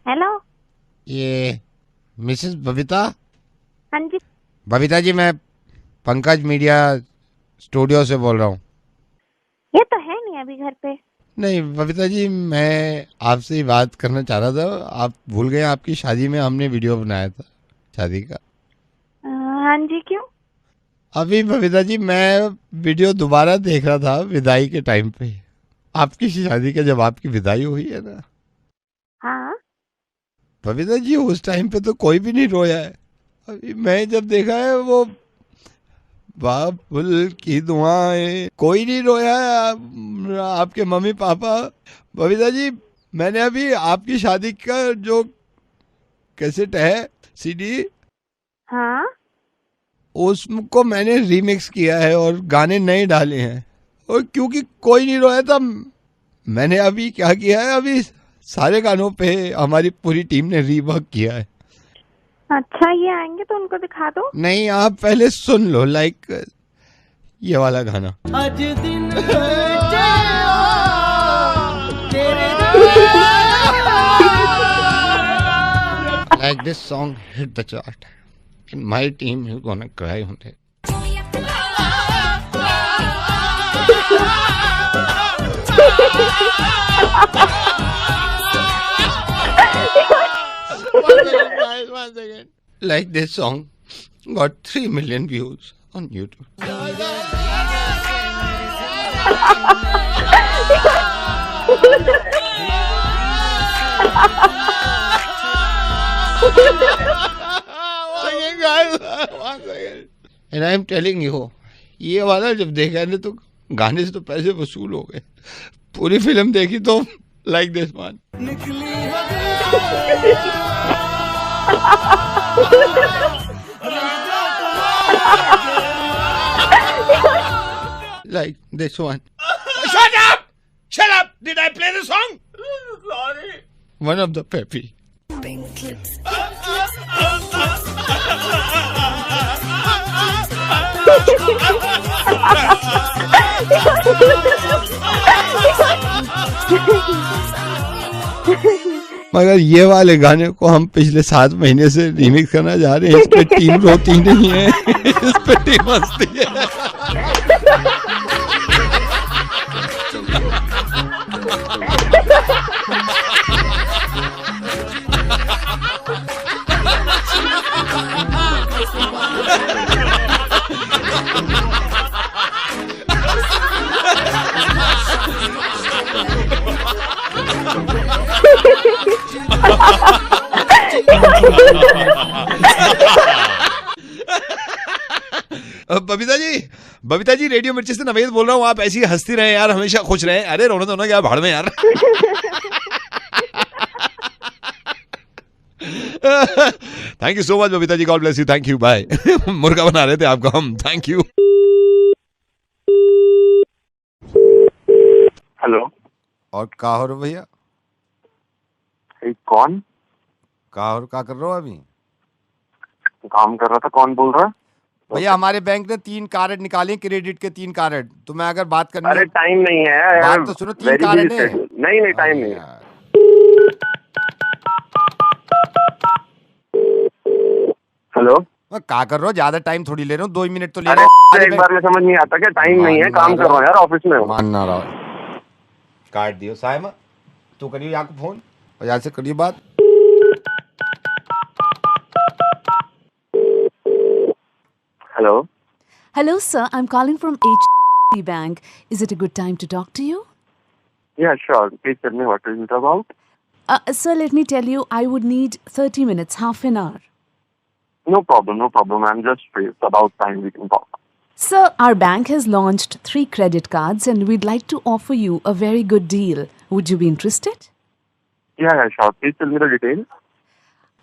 Hello. ये Mrs Babita? हाँ जी। बबीता जी, मैं पंकज मीडिया स्टूडियो से बोल रहा हूँ। ये तो है नहीं अभी घर पे। नहीं बबीता जी, मैं आपसे ही बात करना चाह रहा था। आप भूल गए, आपकी शादी में हमने वीडियो बनाया था शादी का। हाँ जी, क्यों? अभी बबीता जी मैं वीडियो दोबारा देख रहा था विदाई के टाइम पे, आपकी शादी का, जब आपकी विदाई हुई है ना हाँ। बबीता जी, उस टाइम पे तो कोई भी नहीं रोया है। अभी मैं जब देखा है वो बाबुल की दुआएं, कोई नहीं रोया है। आपके मम्मी पापा। बबीता जी, मैंने अभी आपकी शादी का जो कैसेट है, सीडी, हाँ। उसको मैंने रीमिक्स किया है और गाने नए डाले हैं। और क्योंकि कोई नहीं रोया था, मैंने अभी क्या किया है, अभी सारे गानों पे हमारी पूरी टीम ने रीवर्क किया है। अच्छा, ये आएंगे तो उनको दिखा दो। नहीं, आप पहले सुन लो, लाइक ये वाला गाना। आज दिन Like this song hit the chart, and my team is gonna cry on it. One second. Like this song got 3 million views on YouTube. One second. And I'm telling you, ये वाला जब देखा ने तो गाने से तो पैसे वसूल हो गए। पूरी फिल्म देखी तो like this one. Like this one. Shut up! Shut up! Did I play the song? Sorry. One of the Peppy. Pink lips. मगर ये वाले गाने को हम पिछले 7 महीने से रिमिक्स करना जा रहे हैं। इस पे टीम रोती नहीं है, इस पे टीम हंसती है। बबीता जी रेडियो मिर्ची से नवेद बोल रहा हूँ। आप ऐसी हंसती रहे यार, हमेशा खुश रहे। अरे रोना धोना क्या भाड़ में यार। Thank you so much Babita ji, God bless you, thank you, bye. मुर्गा बना रहे थे आपको हम, थैंक यू। हेलो। और का हो रहा भैया? कौन? का कर रहे हो अभी? काम कर रहा था। कौन बोल रहा है? भैया हमारे बैंक ने 3 कार्ड निकाले, क्रेडिट के 3 कार्ड। तो मैं अगर बात करनी अरे टाइम नहीं है यार। बात तो सुनो, 3 कार्ड है। नहीं टाइम नहीं है। हेलो। क्या कर रहे हो? ज्यादा टाइम थोड़ी ले रहे हो, 2 ही मिनट तो ले अरे रहे हो। एक बार में समझ नहीं आता क्या? टाइम नहीं है, काम कर रहा हूँ यार, ऑफिस में हूँ। मानना रहा। काट दियो साहब, तू करियो यहाँ को फोन और यहाँ से करियो बात। Hello. Hello, sir. I'm calling from HDFC Bank. Is it a good time to talk to you? Yeah, sure. Please tell me what is it about. Sir, let me tell you, I would need 30 minutes, half an hour. No problem. I'm just free. It's about time we can talk. Sir, our bank has launched 3 credit cards and we'd like to offer you a very good deal. Would you be interested? Yeah, sure. Please tell me the details.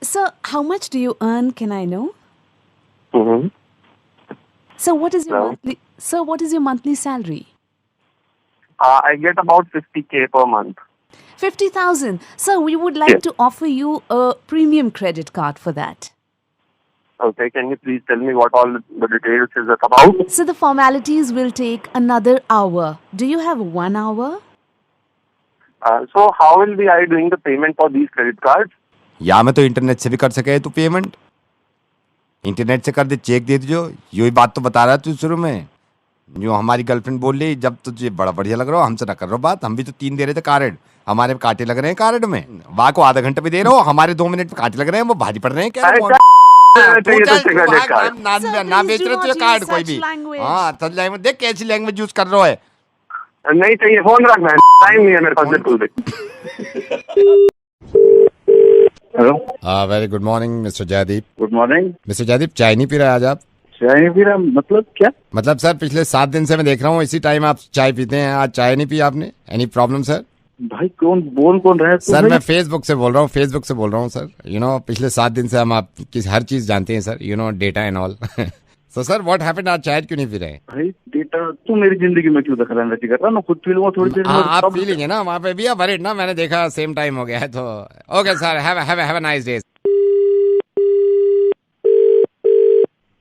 Sir, how much do you earn, can I know? Mm-hmm. Sir, what is your Hello? monthly salary? I get about 50K per month. 50,000. Sir, we would like Yes. to offer you a premium credit card for that. Okay, can you please tell me what all the details is it about? So the formalities will take another hour. Do you have 1 hour? So how will be I doing the payment for these credit cards? या मैं तो internet से भी कर सके तू payment, internet से कर दे, चेक दे दो। यही बात तो बता रहा तू शुरू में, जो हमारी गर्लफ्रेंड बोल रही जब तुझे बड़ा बढ़िया लग रहा हो हमसे ना कर रहा बात। हम भी तो 3 दे रहे थे कार्ड, हमारे कांटे लग रहे हैं कार्ड में, वहाँ को आधा घंटा भी दे रहे हो, हमारे 2 मिनट में कांटे लग रहे हैं, वो भारी पड़ रहे हैं क्या? ना बेच रहे तुझे कार्ड कोई भी। हाँ लैंग्वेज देख कैसी लैंग्वेज यूज कर रहे हो। नहीं चाहिए, फोन रख, मैं टाइम नहीं है मेरे पास बिल्कुल भी। Hello, very good morning mister Jaydeep. Good morning mister Jaydeep, चाय नहीं पी रहे आज आप? चाय नहीं पी रहा मतलब क्या? मतलब सर पिछले 7 दिन से मैं देख रहा हूँ इसी टाइम आप चाय पीते हैं, आज चाय नहीं पी आपने? Any problem sir? भाई कौन बोल रहा है सर? मैं फेसबुक से बोल रहा हूँ सर। पिछले 7 दिन से हम आप किस हर चीज जानते हैं sir, data and all. So sir what happened, आज चाय क्यों नहीं पी रहे? भाई डेटा तू मेरी जिंदगी में क्यों दखल-अंदाजी कर रहा है? मैं खुद पी लूंगा थोड़ी देर में। आप पी लेंगे ना, वहाँ पे भी आप वरीड ना, मैंने देखा सेम टाइम हो गया है तो। Okay sir, have a nice day.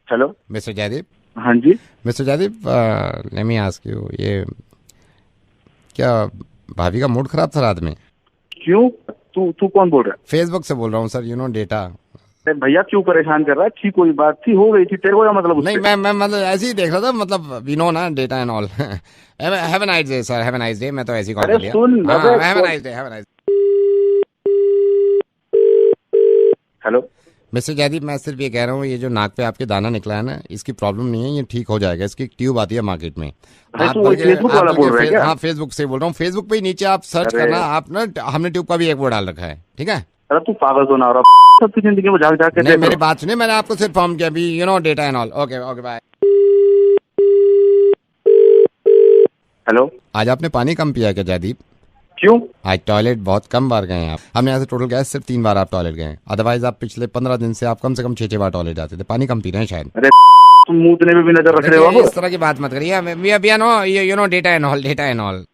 Hello mister Jaideep. हाँ जी mister Jaideep, let me ask you, ये क्या भाभी का मूड खराब था रात में? क्यों? तू कौन बोल रहा है? फेसबुक से बोल रहा हूँ सर, डेटा। भैया क्यों परेशान कर रहा है? अच्छी कोई बात थी, हो गई थी, तेरे को क्या मतलब? नहीं मैं मतलब ऐसे ही देख रहा था, मतलब ना data and all. Have a nice day sir, have a nice day. मैं तो ऐसे ही कॉल कर लिया। सुन, have a nice day, have a nice. Hello mister Jaideep, मैं सिर्फ ये कह रहा हूँ, ये जो नाक पे आपके दाना निकला है ना, इसकी प्रॉब्लम नहीं है, ये ठीक हो जाएगा। इसकी एक ट्यूब आती है मार्केट में। आप फेसबुक वाला बोल रहे हैं क्या? हाँ फेसबुक से बोल रहा हूँ। फेसबुक पे नीचे आप सर्च करना, आप ना, हमने ट्यूब का भी एक वो डाल रखा है, ठीक है? अरे तू पागल तो ना हो रहा? सबकी जिंदगी में झाग के नहीं, मेरी बात सुनिए, मैंने आपको सिर्फ फॉर्म किया अभी, data and all. Okay bye. Hello, आज आपने पानी कम पिया क्या जयदीप? क्यों? आज टॉयलेट बहुत कम बार गए हैं आप। हमने यहाँ से टोटल गए सिर्फ 3 बार आप टॉयलेट गए, अदरवाइज आप पिछले 15 दिन से आप कम से कम 6 बार टॉयलेट जाते थे। पानी कम पी रहे हैं शायद। अरे तुम मुंह में भी नजर रख रहे हो? इस तरह की बात मत करिए। Data and all.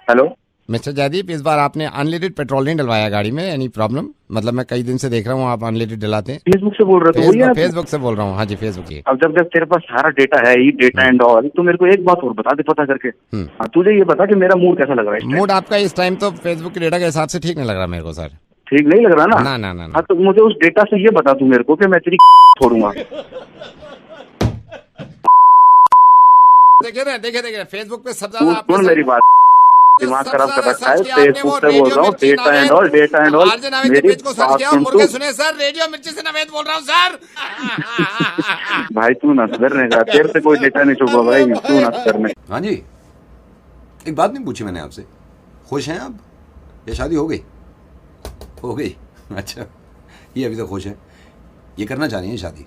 Hello mister Jaydeep, इस बार आपने अनलिमिटेड पेट्रोल नहीं डलवाया गाड़ी में, एनी प्रॉब्लम? मतलब मैं कई दिन से देख रहा हूँ आप अनलिमिटेड डलाते हैं। फेसबुक से बोल रहे हो? फेसबुक से बोल रहा हूँ। हाँ जी, फेसबुक की। अब जब तेरे पास सारा डेटा है, ये डेटा एंड ऑल, तो मेरे को एक बात और बता दे पता करके। तुझे ये बता कि मेरा मूड कैसा लग रहा है? मूड आपका इस टाइम तो फेसबुक के डेटा के हिसाब से ठीक नहीं लग रहा मेरे को सर। ठीक नहीं लग रहा ना? ना। हाँ तो मुझे उस डेटा से ये बता तू मेरे को कि मैं तेरी छोड़ूंगा। देखिए फेसबुक पे सब ज्यादा मेरी बात दिमाग खराब कर रखा है। फेसबुक से बोल रहा हूँ, डेटा एंड ऑल मेरी बात सुन तू। सुने सर, रेडियो मिर्ची से नवेद बोल रहा हूँ सर। भाई तू ना सुधरने का, तेरे से कोई डेटा नहीं छुपा भाई, तू ना सुधरने। हाँ जी, एक बात नहीं पूछी मैंने आपसे, खुश हैं आप या शादी हो गई? हो गई, अच्छा। ये अभी तो खुश है, ये करना चाह रही है शादी।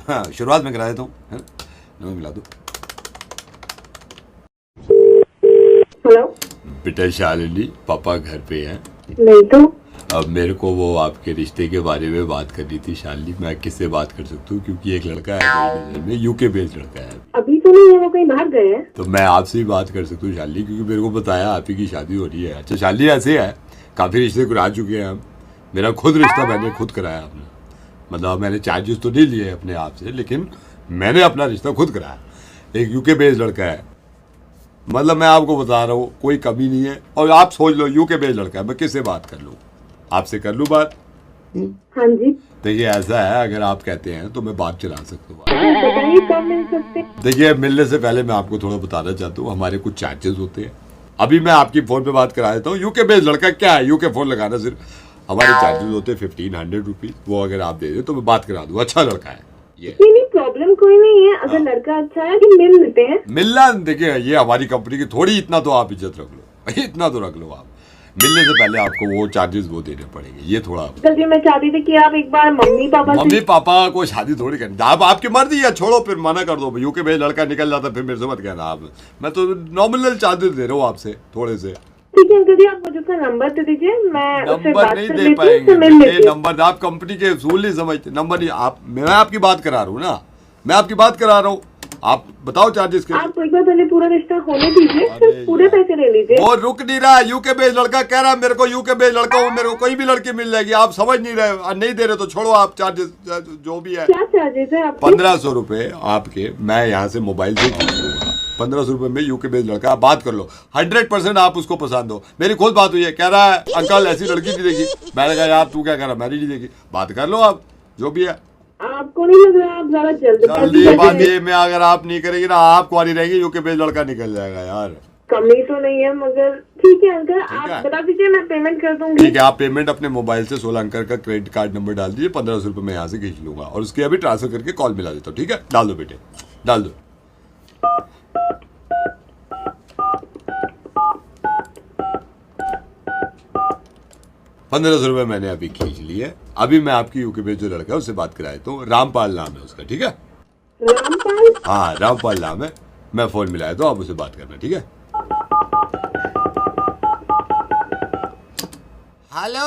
हाँ, शुरुआत में करा देता हूँ, है ना? नंबर मिला दो। हेलो बेटा शालिनी, पापा घर पे हैं? नहीं तो। अब मेरे को वो आपके रिश्ते के बारे में बात करनी थी शालिनी। मैं किससे बात कर सकता हूँ? क्योंकि एक लड़का है मेरी नजर में, यूके बेस्ड लड़का है। अभी तो नहीं है, वो कहीं बाहर गए हैं। तो मैं आपसे ही बात कर सकता हूँ शालिनी, क्योंकि मेरे को बताया आप ही की शादी हो रही है। अच्छा शालिनी, ऐसे है, काफी रिश्ते करा चुके हैं हम। मेरा खुद रिश्ता मैंने खुद कराया अपना, मतलब मैंने चार्जेस तो नहीं लिए अपने आप से, लेकिन मैंने अपना रिश्ता खुद कराया। एक यूके बेस्ड लड़का है, मतलब मैं आपको बता रहा हूँ, कोई कमी नहीं है। और आप सोच लो, यूके बेस्ड लड़का है, मैं किससे बात कर लूँ? आपसे कर लूँ बात? हाँ जी। देखिए ऐसा है, अगर आप कहते हैं तो मैं बात चला सकता हूँ। बताइए कब मिल सकते? देखिए, मिलने से पहले मैं आपको थोड़ा बताना चाहता हूँ, हमारे कुछ चार्जेस होते हैं। अभी मैं आपकी फोन पे बात करा देता हूँ। यूके बेस्ड लड़का क्या है, यूके फोन लगाना सिर्फ हमारे चार्जेस होते हैं 1500 रुपीज। वो अगर आप दे दे तो मैं बात करा दूँ। अच्छा लड़का है ये। नहीं, प्रॉब्लम कोई नहीं है, अगर लड़का अच्छा है कि मिल लेते हैं। मिलना, देखिए ये हमारी कंपनी की थोड़ी, इतना तो आप इज्जत रख लो, इतना तो रख लो आप। मिलने से पहले आपको वो चार्जेस वो देने पड़ेंगे, ये थोड़ा। कल जी मैं चाहती थी कि आप एक बार मम्मी पापा को शादी थोड़ी करनी, आप आपकी मर्जी है, छोड़ो फिर मना कर दो। यूके में लड़का निकल जाता फिर मेरे से मत कहना आप। मैं तो नॉमिनल चार्जेस दे रहा हूँ आपसे, थोड़े से। ठीक है अंकल जी, आप मुझे उसका नंबर दे दीजिए, मैं उससे बात नहीं कर दे लेती पाएंगे ये नंबर, आप कंपनी के असूल नहीं समझते। नंबर नहीं, आप, मैं आपकी बात करा रहा हूँ ना, मैं आपकी बात करा रहा हूँ। आप बताओ चार्जेस के। आप एक बार पहले पूरा रिश्ता होने दीजिए, फिर पूरे पैसे ले लीजिए। वो रुक नहीं रहा, यूके बेस्ड लड़का कह रहा है मेरे को, यूके बेस्ड लड़का हूँ, मेरे को कोई भी लड़की मिल जाएगी। आप समझ नहीं रहे, नहीं दे रहे तो छोड़ो आप चार्जेस जो भी है। क्या चार्जेस है आपके? 1500 रुपए आपके, मैं यहाँ से मोबाइल से खींच लूंगा। 1500 रुपए में यूके बेस्ड लड़का, आप बात कर लो, 100% आप उसको पसंद हो। मेरी खुद बात हुई है, कह रहा है अंकल ऐसी लड़की नहीं देखी। मैंने कहा यार तू क्या कह रहा, मैंने नहीं देखी। बात कर लो आप, जो भी है। आपको नहीं लग रहा आप ज्यादा जल्दी बात में अगर आप नहीं करेंगे ना, आप कुआरी रहेंगे, यूके बेस्ड लड़का निकल जाएगा यार। कमी तो नहीं है मगर ठीक है अंकल, आप बता दीजिए, मैं पेमेंट कर दूंगी। ठीक है, आप पेमेंट अपने मोबाइल से 16 अंक का क्रेडिट कार्ड नंबर डाल दीजिए, 1500 रुपए मैं यहाँ से खींच लूंगा और उसके अभी ट्रांसफर करके कॉल मिला देता हूँ। ठीक है, डाल दो बेटे, डाल दो। ₹1500 मैंने अभी खींच लिए। अभी मैं आपकी यूके में जो लड़का है उससे बात कराया, तो रामपाल नाम है उसका। ठीक है, रामपाल? हाँ रामपाल नाम है। मैं फोन मिलाया तो आप उससे बात करना। ठीक है, हेलो,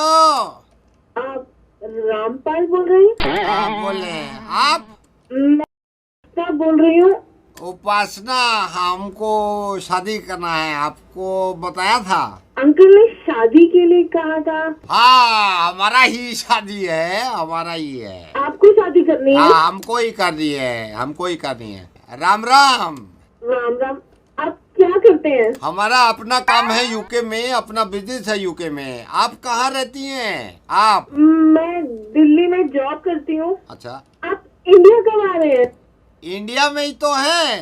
आप रामपाल बोल रहे हैं? आप बोल रहे हैं? आप मैं बोल रही हूँ। उपासना, हमको शादी करना है, आपको बताया था। अंकल ने शादी के लिए कहा था। हाँ, हमारा ही शादी है, हमारा ही है। आपको शादी करनी है? हाँ, हमको ही करनी है, हमको ही करनी है। राम राम। राम राम। आप क्या करते हैं? हमारा अपना काम है यूके में, अपना बिजनेस है यूके में। आप कहाँ रहती हैं? आप? मैं दिल्ली में जॉब करती हूँ। अच्छा, आप इंडिया कब आ रहे हैं? इंडिया में ही तो है।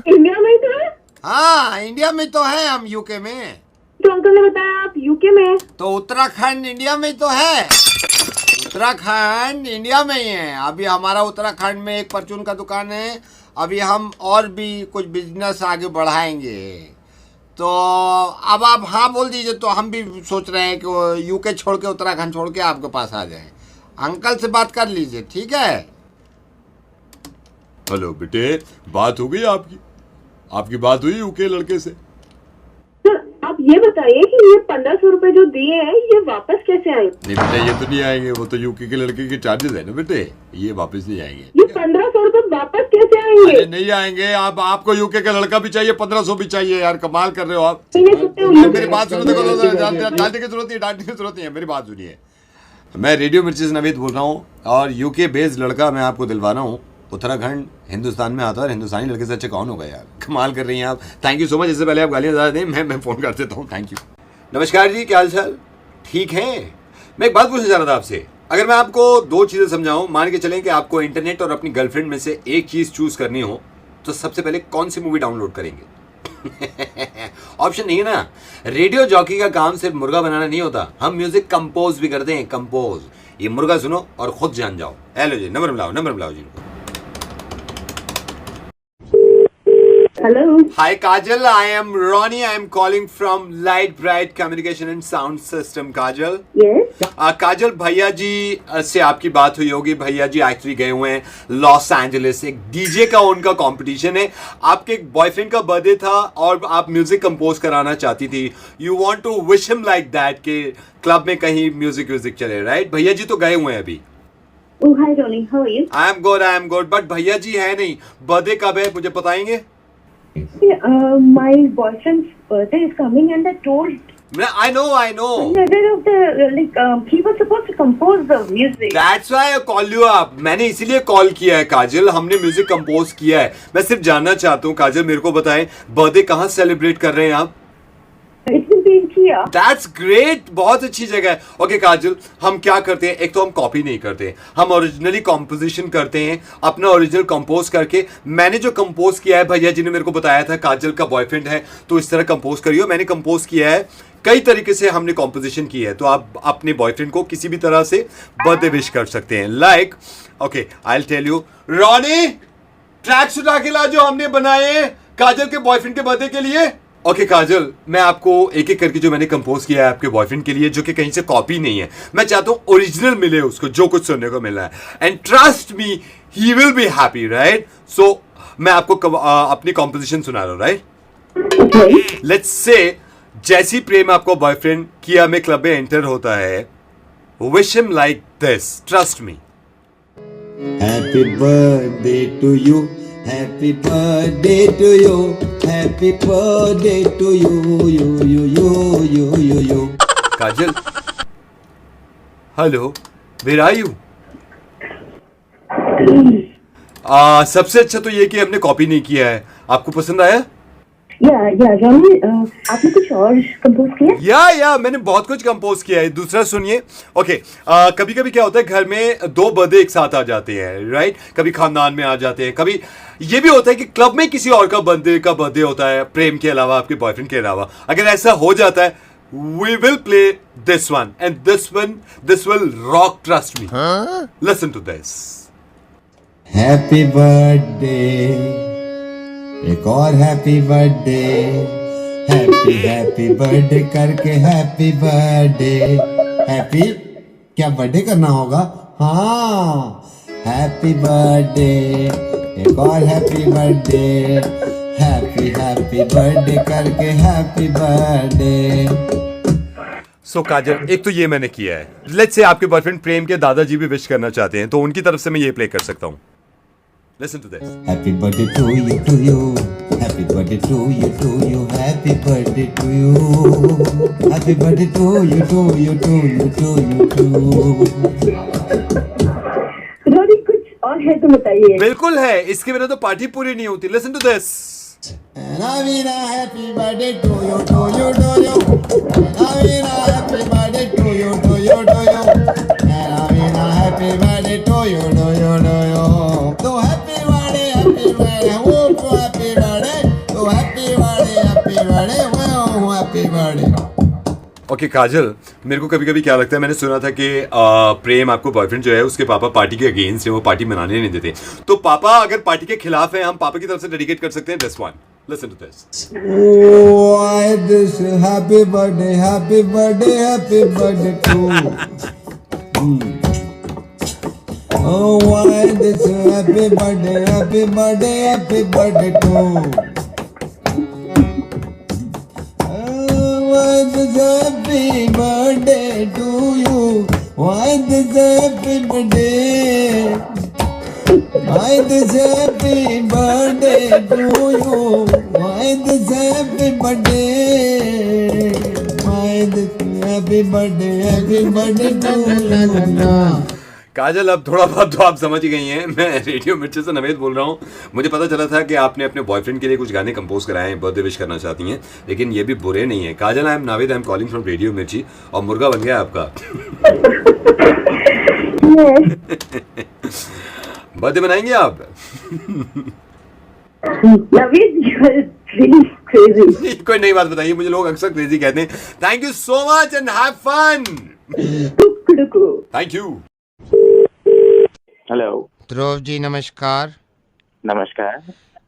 इंडिया में ही तो है? हाँ, इंडिया में तो है, हम यूके में। तो अंकल ने बताया आप यूके में हैं। तो उत्तराखंड इंडिया में ही तो है। उत्तराखंड इंडिया में ही है। अभी हमारा उत्तराखंड में एक परचून का दुकान है। अभी हम और भी कुछ बिजनेस आगे बढ़ाएंगे। तो अब आप हाँ बोल दीजिए, तो हम भी सोच रहे हैं कि यूके छोड़ के, उत्तराखंड छोड़ के आपके पास आ जाएं। अंकल से बात कर लीजिए, ठीक है? हेलो बेटे, बात हो गई आपकी? आपकी बात हुई यूके लड़के से? सर आप ये बताइए कि ये 1500 रुपए जो दिए हैं ये वापस कैसे आए? नहीं बेटा, ये तो नहीं आएंगे, वो तो यूके के लड़के के चार्जेस है ना बेटे, ये वापस नहीं आएंगे। ये 1500 रुपए वापस कैसे आएंगे? अरे नहीं आएंगे। आप, आपको यूके का लड़का भी चाहिए, 1500 भी चाहिए यार, कमाल कर रहे हो आप। मेरी बात सुनो, देखो डांटने की जरूरत नहीं, डांटने की जरूरत नहीं है, मेरी बात सुनिए। मैं रेडियो मिर्ची से नवेद बोल रहा हूँ और यूके बेस्ड लड़का मैं आपको दिलवा रहा हूँ। उत्तराखंड हिंदुस्तान में आता है और हिंदुस्तानी लड़के से अच्छे कौन होगा यार, कमाल कर रही हैं आप। Thank you so much. इससे पहले आप गालियाँ ज़्यादा दें, मैं फ़ोन कर देता हूँ। Thank you. नमस्कार जी, क्या हाल चाल? ठीक है। मैं एक बात पूछना चाह रहा था आपसे। अगर मैं आपको दो चीज़ें समझाऊं, मान के चलें कि आपको इंटरनेट और अपनी गर्लफ्रेंड में से एक चीज़ चूज़ करनी हो, तो सबसे पहले कौन सी मूवी डाउनलोड करेंगे? ऑप्शन नहीं है ना। रेडियो जॉकी का काम सिर्फ मुर्गा बनाना नहीं होता, हम म्यूजिक कंपोज भी करते हैं। कंपोज, ये मुर्गा सुनो और खुद जान जाओ। हेलो जी, नंबर मिलाओ जी। Hello. Hi Kajal, I am Ronnie. I am calling from Light Bright Communication and Sound System. Kajal. Yes. Kajal, भैया जी से आपकी बात हुई होगी। भैया जी एक्चुअली गए हुए हैं लॉस एंजलिस, एक डीजे का उनका कंपटीशन है। आपके एक बॉयफ्रेंड का बर्थडे था और आप म्यूजिक कंपोज कराना चाहती थी। You want to wish him like that कि क्लब में कहीं म्यूजिक चले, राइट? भैया जी तो गए हुए हैं अभी। Oh hi Ronnie, how are you? I am good, but भैया जी है नहीं। बर्थडे कब है, मुझे बताएंगे? My boyfriend's birthday is coming and I told I know. another of the he was supposed to compose the music. That's why I call you up. मैंने इसीलिए call किया है काजल, हमने म्यूजिक कंपोज किया है। मैं सिर्फ जानना चाहता हूँ काजल, मेरे को बताएं बर्थडे कहाँ सेलिब्रेट कर रहे हैं आप? It will be in Kia. That's great, बहुत अच्छी जगह है। ओके काजल, हम क्या करते हैं, एक तो हम कॉपी नहीं करते, हम ओरिजिनली कॉम्पोजिशन करते हैं, अपना ओरिजिनल कंपोज करके। मैंने जो कंपोज किया है, भैया जी ने मेरे को बताया था काजल का बॉयफ्रेंड है तो इस तरह कंपोज करियो। मैंने कंपोज किया है, कई तरीके से हमने कॉम्पोजिशन की है, तो आप अपने बॉयफ्रेंड को किसी भी तरह से बर्थडे विश कर सकते हैं। Like okay, I will tell you. Ronnie, tracks उठा के ला जो हमने बनाए हैं काजल के बॉयफ्रेंड के बर्थडे के लिए। ओके काजल, मैं आपको एक एक करके जो मैंने कंपोज किया है आपके बॉयफ्रेंड के लिए, जो कि कहीं से कॉपी नहीं है, मैं चाहता हूँ ओरिजिनल मिले उसको, जो कुछ सुनने को मिला है। And trust me, he will be happy, right? So मैं आपको अपनी कॉम्पोजिशन सुना रहा हूँ, राइट? लेट्स से जैसी प्रेम आपको बॉयफ्रेंड किया में क्लब में एंटर होता है, wish him like this, trust me. Happy birthday to you, happy birthday to you, happy birthday to you. Kajal, hello, where are you? सबसे अच्छा तो ये कि हमने कॉपी नहीं किया है, आपको पसंद आया? या रॉनी, आपने कुछ और कंपोज किया? या मैंने बहुत कुछ कंपोज किया है। दूसरा सुनिए। ओके, कभी कभी क्या होता है, घर में दो बर्थडे एक साथ आ जाते हैं, राइट? कभी खानदान में आ जाते हैं, कभी ये भी होता है कि क्लब में किसी और का बर्थडे होता है, प्रेम के अलावा, आपके बॉयफ्रेंड के अलावा। अगर ऐसा हो जाता है, we will play this one, and this will rock, trust me. Listen to this. Happy birthday, एक और हैप्पी बर्थडे, हैप्पी बर्थडे करके हैप्पी बर्थडे। हैप्पी क्या बर्थडे करना होगा? हाँ, हैप्पी बर्थडे, एक और हैप्पी बर्थडे, हैप्पी बर्थडे करके हैप्पी बर्थडे। सो काजल, एक तो ये मैंने किया है। लेट्स से आपके बॉयफ्रेंड प्रेम के दादाजी भी विश करना चाहते हैं, तो उनकी तरफ से मैं ये प्ले कर सकता हूँ। Listen to this. Happy birthday to you. Happy birthday to you. Happy birthday to you. Happy birthday to you. Ronnie, कुछ और है तो बताइए। बिल्कुल है, इसके बिना तो पार्टी पूरी नहीं होती। Listen to this. Navina, happy birthday to you. Navina, happy birthday to you. Navina, happy birthday to you. So happy birthday, oh happy birthday, so happy birthday, oh happy birthday. Okay Kajal, मेरे को कभी कभी क्या लगता है, मैंने सुना था कि प्रेम, आपको बॉयफ्रेंड जो है, उसके पापा पार्टी के अगेंस्ट है, वो पार्टी मनाने नहीं देते। तो पापा अगर पार्टी के खिलाफ है, हम पापा की तरफ से डेडिकेट कर सकते हैं this one. Listen to this. Why this happy birthday to Oh, why this happy birthday to Why this happy birthday to you? Why this happy birthday? Why this happy birthday to you? Why this happy birthday? Why this happy birthday to you? काजल, अब थोड़ा बहुत तो आप समझ ही गई हैं, मैं radio मिर्ची से नवेद बोल रहा हूँ। मुझे पता चला था कि आपने अपने बॉयफ्रेंड के लिए कुछ गाने कंपोज कराए हैं, बर्थडे विश करना चाहती हैं, लेकिन ये भी बुरे नहीं है। Kajal, I am Naved, I am calling from radio Mirchi, और मुर्गा बन गया आपका। बर्थडे मनाएंगे आप? कोई नई बात बताइए, मुझे लोग अक्सर क्रेजी कहते हैं। Thank you so much and have fun. Thank you. Hello. Dhruv ji नमस्कार। नमस्कार।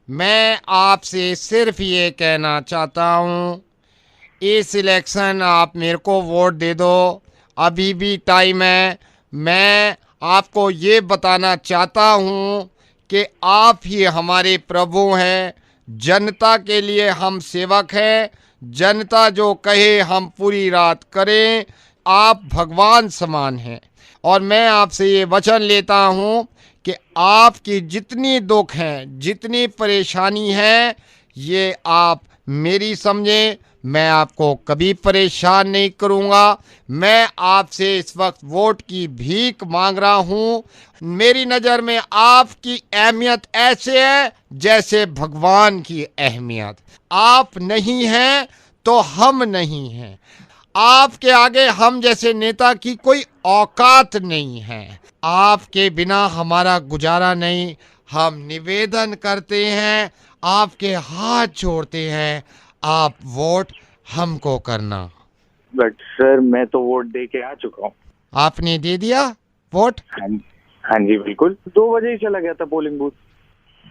मैं आपसे सिर्फ ये कहना चाहता हूँ, इस इलेक्शन आप मेरे को वोट दे दो, अभी भी टाइम है। मैं आपको ये बताना चाहता हूँ कि आप ही हमारे प्रभु हैं, जनता के लिए हम सेवक हैं, जनता जो कहे हम पूरी रात करें। आप भगवान समान हैं, और मैं आपसे ये वचन लेता हूँ कि आपकी जितनी दुख हैं, जितनी परेशानी है, ये आप मेरी समझें। मैं आपको कभी परेशान नहीं करूँगा। मैं आपसे इस वक्त वोट की भीख मांग रहा हूँ। मेरी नज़र में आपकी अहमियत ऐसे है जैसे भगवान की अहमियत। आप नहीं हैं तो हम नहीं हैं। आपके आगे हम जैसे नेता की कोई औकात नहीं है। आपके बिना हमारा गुजारा नहीं। हम निवेदन करते हैं, आपके हाथ जोड़ते हैं, आप वोट हमको करना। बट सर, मैं तो वोट दे के आ चुका हूँ। आपने दे दिया वोट? हाँ जी बिल्कुल, 2 बजे ही चला गया था पोलिंग बूथ।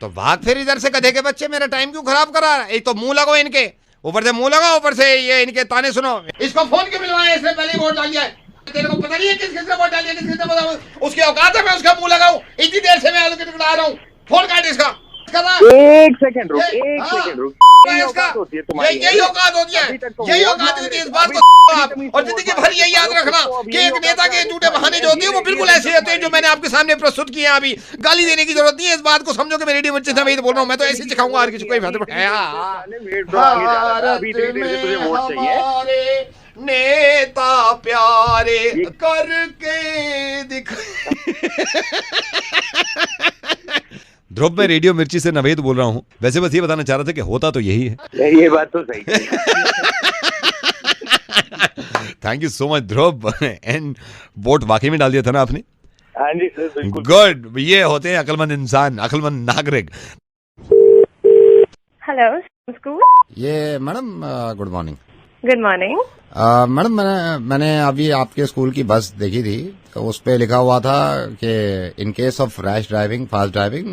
तो भाग फिर इधर से, गधे के बच्चे, मेरा टाइम क्यों खराब करा रहा है? एक तो मुंह लगाओ इनके, ऊपर से मुंह लगाओ, ऊपर से ये इनके ताने सुनो। इसको फोन क्यों मिलवाया? इसने पहले वोट डाल दिया है। तेरे को पता नहीं है किस किसने वोट डाल दिया, किस किसने बताओ? उसकी औकात है मैं उसका मुंह लगाऊं? इतनी देर से मैं आ रहा हूँ। फोन काट इसका। एक सेकंड रुक, एक सेकंड रुक। यही औकात होती है तुम्हारी, यही औकात होती है, यही औकात होती है। इस बात को आप और जिंदगी भर यही याद रखना कि एक नेता के झूठे बहाने जो होते हैं वो बिल्कुल ऐसे होते हैं जो मैंने आपके सामने प्रस्तुत किए हैं। अभी गाली देने की जरूरत नहीं है, इस बात को समझो कि मैं रेडियो मिर्ची से मैं बोल रहा हूँ। मैं तो ऐसे ही सिखाऊंगा हर किसी को। नेता प्यारे करके दिखा ध्रुव, मैं रेडियो मिर्ची से नवेद बोल रहा हूँ। वैसे बस ये बताना चाह रहा था कि होता तो यही है। ये बात तो सही है। Thank you so much Dhruv. And vote वाकई में डाल दिया था ना आपने? हाँ जी सर, बिल्कुल। गुड, ये होते हैं अक्लमंद इंसान, अक्लमंद नागरिक। Hello school. ये madam good morning. Good morning. Madam मैंने अभी आपके स्कूल की बस देखी थी, तो उस पे लिखा हुआ था कि in case of rash driving, fast driving,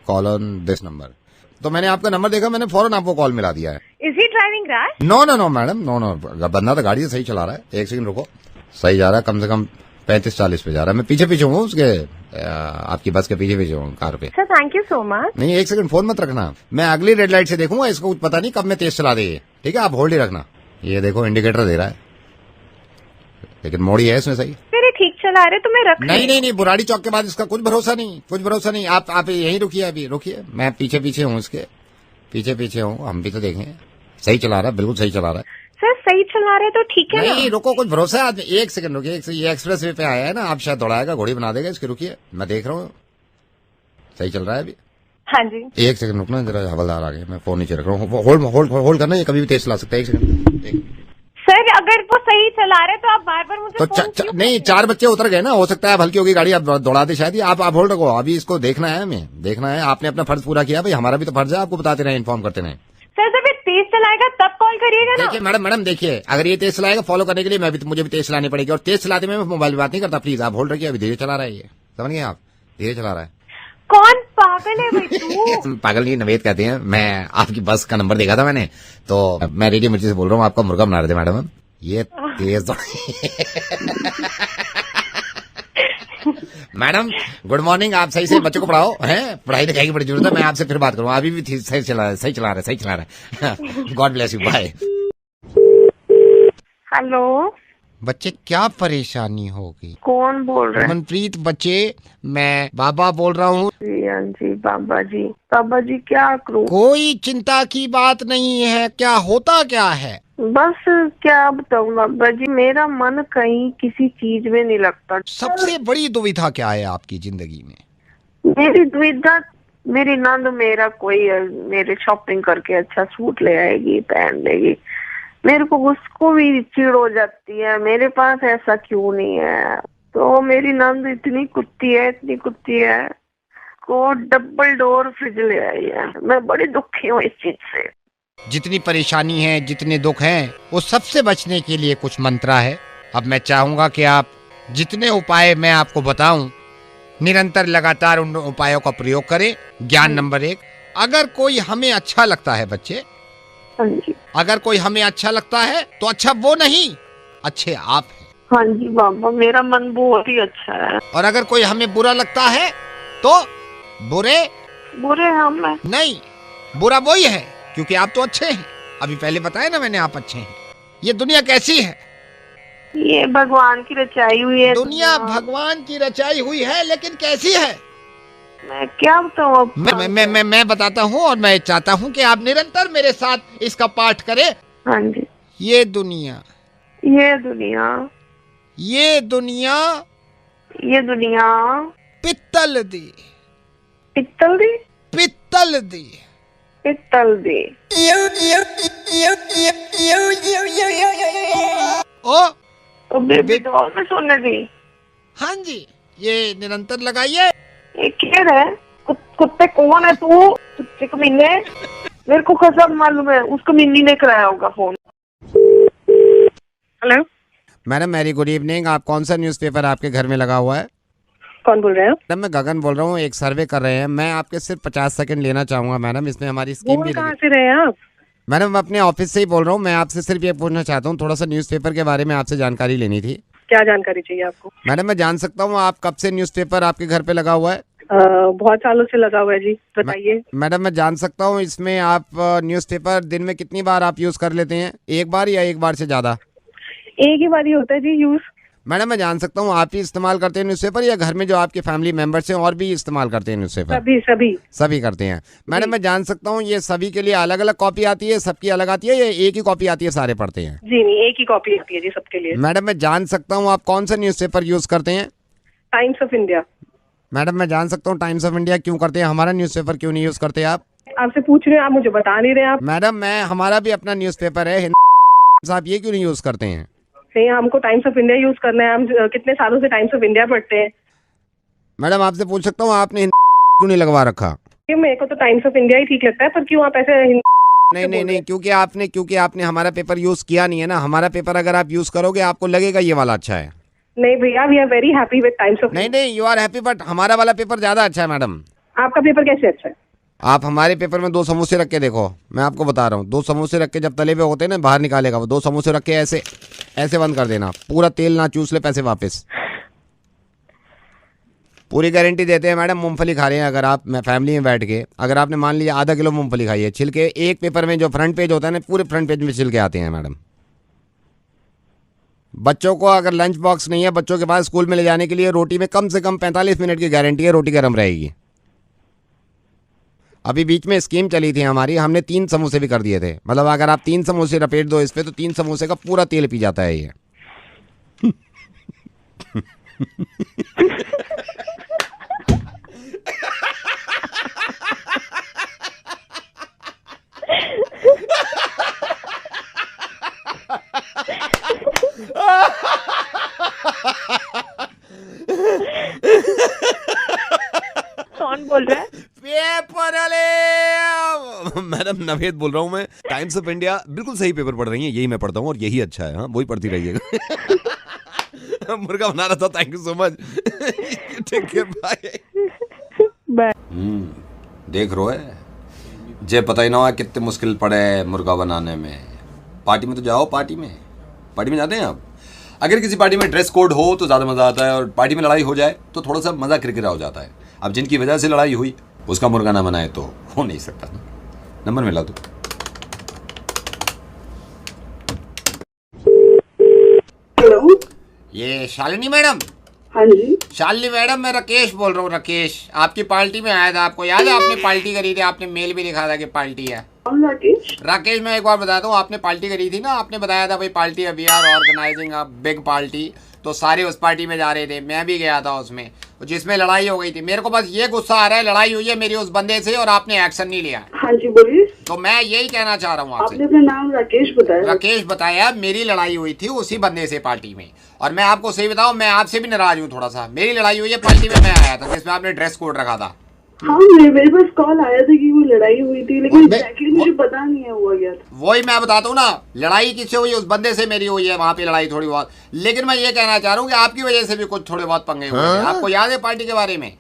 call on this number. तो मैंने आपका नंबर देखा, मैंने फौरन आपको कॉल मिला दिया है। Is he driving rash? No no no madam, no no, बंदा तो गाड़ी सही चला रहा है। एक सेकंड रुको, सही जा रहा है, कम से कम 35-40 पे जा रहा है। मैं पीछे हूँ उसके, आपकी बस के पीछे हूँ कार पे। Sir thank you so much. नहीं, एक सेकंड फोन मत रखना, मैं अगली रेड लाइट से देखूंगा, इसको कुछ पता नहीं कब मैं तेज चला दे। ठीक है, आप होल्ड ही रखना। ये देखो इंडिकेटर दे रहा है, लेकिन मोड़ी है इसमें सही। मेरे ठीक चला रहे तो मैं रख नहीं, बुराड़ी चौक के बाद इसका कुछ भरोसा नहीं। आप यहीं रुकिए, अभी रुकिए, मैं पीछे हूँ इसके, पीछे हूँ। हम भी तो देखें, सही चला रहा है, बिल्कुल सही चला रहा है। सर सही चला रहे तो ठीक है। नहीं रुको, कुछ भरोसा है आदमी। एक सेकंड रुकिए, ये एक्सप्रेस वे पे आया है ना, आप शायद दौड़ाएगा, घोड़ी बना देगा इसके। रुकिए, मैं देख रहा हूँ, सही चल रहा है अभी। हाँ जी। एक सेकंड रुकना जरा, हवलदार आ गए, मैं फोन नीचे रख रहा हूँ। होल्ड करना, ये कभी भी तेज चला सकता है। एक सेकंड। सर अगर वो सही चला रहे तो आप बार बार मुझे तो फोन क्यों नहीं, 4 बच्चे उतर गए ना, हो सकता है अब हल्की होगी गाड़ी, आप दौड़ा दे शायद। आप होल्ड रखो, अभी इसको देखना है, हमें देखना है। आपने अपना फर्ज पूरा किया भाई, हमारा भी तो फर्ज है आपको बताते रहे, इन्फॉर्म करते रहे। सर जब ये तेज चलाएगा तब कॉल करिएगा ना। देखिए मैडम देखिए, अगर ये तेज चलाएगा फॉलो करने के लिए मुझे भी तेज चलानी पड़ेगी, और तेज चलाते में मैं मोबाइल में बात नहीं करता। प्लीज आप होल्ड रखिए, अभी धीरे चला रहा है ये, समझ गए आप, धीरे चला रहा है। कौन पागल है भाई तू? पागल नहीं, नवेद कहते हैं। मैं आपकी बस का नंबर देखा था मैंने, तो मैं रेडियो मिर्ची से बोल रहा हूँ, आपका मुर्गा बना रहे थे मैडम। ये तेज मैडम गुड मॉर्निंग, आप सही से बच्चों को पढ़ाओ, हैं? पढ़ाई लिखाई की बड़ी जरूरत है। मैं आपसे फिर बात करूँ, अभी भी सही चला रहा है। God bless you, bye. Hello, बच्चे क्या परेशानी होगी? कौन बोल रहे हैं? मनप्रीत बच्चे, मैं बाबा बोल रहा हूँ। जी बाबा जी क्या करूं? कोई चिंता की बात नहीं है, क्या होता क्या है? बस क्या बताऊं बाबा जी, मेरा मन कहीं किसी चीज में नहीं लगता। सबसे बड़ी दुविधा क्या है आपकी जिंदगी में? मेरी दुविधा, मेरी नंद मेरा कोई मेरे शॉपिंग करके अच्छा सूट ले आएगी, पहन लेगी, मेरे को उसको भी चिड़ हो जाती है, मेरे पास ऐसा क्यों नहीं है। तो मेरी नंद इतनी कुत्ती है, को डबल डोर फ्रिज ले आई है। मैं बड़ी दुखी हूँ इस चीज से। जितनी परेशानी है, जितने दुख हैं, वो सबसे बचने के लिए कुछ मंत्र है। अब मैं चाहूंगा कि आप जितने उपाय मैं आपको बताऊं, निरंतर लगातार उन उपायों का प्रयोग करें। ज्ञान नंबर 1, अगर कोई हमें अच्छा लगता है बच्चे, हाँ जी, अगर कोई हमें अच्छा लगता है तो अच्छा वो नहीं, अच्छे आप हैं। हाँ जी बाबा, मेरा मन बहुत ही अच्छा है। और अगर कोई हमें बुरा लगता है तो बुरे हम हैं। नहीं, बुरा वही है, क्योंकि आप तो अच्छे हैं। अभी पहले बताया ना मैंने, आप अच्छे हैं। ये दुनिया कैसी है? ये भगवान की रचाई हुई है। दुनिया भगवान की रचाई हुई है, लेकिन कैसी है? मैं क्या बताऊँ? मैं बताता हूँ, और मैं चाहता हूँ कि आप निरंतर मेरे साथ इसका पाठ करें। हाँ जी। ये दुनिया पित्तल दी। ओ बेबी डॉल में सोने दी। हाँ जी, ये निरंतर लगाइए। ये क्या है? कुत्ते कौन है तू? कुत्ते कमीने, मेरे को कसम मालूम है, उस कमीनी ने कराया होगा phone. Hello madam, very good evening. आप कौन सा न्यूज़पेपर आपके घर में लगा हुआ है? कौन बोल रहे हो? मैडम मैं गगन बोल रहा हूँ, एक सर्वे कर रहे हैं। मैं आपके सिर्फ 50 सेकंड लेना चाहूंगा मैडम, इसमें हमारी स्कीम भी कहाँ से रहे हैं आप? मैडम मैं अपने ऑफिस से ही बोल रहा हूँ। मैं आपसे सिर्फ ये पूछना चाहता हूँ, थोड़ा सा न्यूज़पेपर के बारे में आपसे जानकारी लेनी थी। क्या जानकारी चाहिए आपको? मैडम मैं जान सकता हूँ आप कब से न्यूज़पेपर आपके घर पे लगा हुआ है? बहुत सालों से लगा हुआ है जी, बताइए। मैडम मैं जान सकता हूँ इसमें आप न्यूज़पेपर दिन में कितनी बार आप यूज कर लेते हैं? एक बार या एक बार से ज्यादा? एक ही बार ही होता है जी यूज। मैडम मैं जान सकता हूँ आप ही इस्तेमाल करते हैं न्यूज़पेपर, या घर में जो आपके फैमिली मेंबर्स हैं और भी इस्तेमाल करते हैं न्यूज़पेपर? सभी करते हैं। मैडम मैं जान सकता हूँ ये सभी के लिए अलग अलग कॉपी आती है, सबकी अलग आती है, या एक ही कॉपी आती है, सारे पढ़ते हैं? जी नहीं, एक ही कॉपी आती है जी सबके लिए। मैडम मैं जान सकता हूँ आप कौन सा न्यूज़पेपर यूज करते हैं? Times of India. मैडम मैं जान सकता हूँ टाइम्स ऑफ इंडिया क्यों करते हैं, हमारा न्यूज़पेपर क्यों नहीं यूज़ करते आप? आपसे पूछ रहे हैं, आप मुझे बता नहीं रहे हैं। आप मैडम मैं हमारा भी अपना न्यूज़पेपर है, साहब ये क्यों नहीं यूज़ करते हैं? नहीं, हमको टाइम्स ऑफ इंडिया यूज करना है। हम कितने सालों से टाइम्स ऑफ इंडिया पढ़ते हैं। मैडम आपसे पूछ सकता हूँ आपने क्यों नहीं लगवा रखा? मेरे को तो टाइम्स ऑफ इंडिया ही ठीक लगता है, पर क्यों आप ऐसे नहीं क्योंकि आपने हमारा पेपर यूज़ किया नहीं है ना। हमारा पेपर अगर आप यूज़ करोगे आपको लगेगा ये वाला अच्छा है। नहीं भैया, we are very happy with times of. नहीं यू आर हैप्पी, बट हमारा वाला पेपर ज़्यादा अच्छा है मैडम। आपका पेपर कैसे अच्छा है? आप हमारे पेपर में 2 समोसे रख के देखो, मैं आपको बता रहा हूँ। 2 समोसे रख के जब तले पे होते हैं ना बाहर निकालेगा वो, 2 समोसे रख के ऐसे ऐसे बंद कर देना, पूरा तेल ना चूस ले, पैसे वापस। पूरी गारंटी देते हैं मैडम। मूंगफली खा रहे हैं अगर आप फैमिली में बैठ के, अगर आपने मान लिया आधा किलो मूंगफली खाई है, छिलके एक पेपर में जो फ्रंट पेज होता है ना, पूरे फ्रंट पेज में छिलके आते हैं मैडम। बच्चों को अगर लंच बॉक्स नहीं है बच्चों के पास स्कूल में ले जाने के लिए, रोटी में कम से कम 45 मिनट की गारंटी है, रोटी गर्म रहेगी। अभी बीच में स्कीम चली थी हमारी, हमने 3 समोसे भी कर दिए थे। मतलब अगर आप 3 समोसे लपेट दो इस पे तो 3 समोसे का पूरा तेल पी जाता है ये। कौन बोल रहा है? पेपर वाले मैडम नवेद बोल रहा हूँ मैं। टाइम्स ऑफ इंडिया बिल्कुल सही पेपर पढ़ रही हैं, यही मैं पढ़ता हूँ और यही अच्छा है। हाँ वही पढ़ती रहिएगा। मुर्गा बना रहा था, थैंक यू सो मच। ठीक है बाय। देख रो है जे पता ही ना हुआ कितने मुश्किल पड़े मुर्गा बनाने में। पार्टी में तो जाओ, पार्टी में जाते हैं आप। अगर किसी पार्टी में ड्रेस कोड हो तो ज़्यादा मज़ा आता है, और पार्टी में लड़ाई हो जाए तो थोड़ा सा मज़ा किरकिरा हो जाता है। अब जिनकी वजह से लड़ाई हुई उसका मुर्गा ना बनाए तो हो नहीं सकता ना। नंबर मिला तो हेलो, ये शालिनी मैडम? हाँ जी। शालिनी मैडम मैं राकेश बोल रहा हूँ। राकेश आपकी पार्टी में आया था, आपको याद है? आपने पार्टी करी थी, आपने मेल भी लिखा था कि पार्टी है। कौन राकेश? राकेश मैं एक बार बताता हूँ, आपने पार्टी करी थी ना, आपने बताया था भाई पार्टी है, we are organising a big party. तो सारे उस पार्टी में जा रहे थे, मैं भी गया था उसमें, जिसमें लड़ाई हो गई थी। मेरे को बस ये गुस्सा आ रहा है, लड़ाई हुई है मेरी उस बंदे से और आपने एक्शन नहीं लिया। हाँ जी बोलिए। तो मैं यही कहना चाह रहा हूँ आपसे। आपने अपना नाम राकेश बताया? राकेश बताया। मेरी लड़ाई हुई थी उसी बंदे से पार्टी में, और मैं आपको सही बताऊं मैं आपसे भी नाराज हूँ थोड़ा सा। मेरी लड़ाई हुई है पार्टी में, मैं आया था जिसमें आपने ड्रेस कोड रखा था। हाँ मेरे पास कॉल आया था कि वो लड़ाई हुई थी, लेकिन एक्चुअली मुझे पता नहीं है हुआ क्या था। वही मैं बताता हूँ ना, लड़ाई किससे हुई? उस बंदे से मेरी हुई है वहाँ पे लड़ाई थोड़ी बहुत। लेकिन मैं ये कहना चाह रहा हूँ कि आपकी वजह से भी कुछ थोड़े बहुत पंगे हुए थे। आपको याद है पार्टी के बारे में?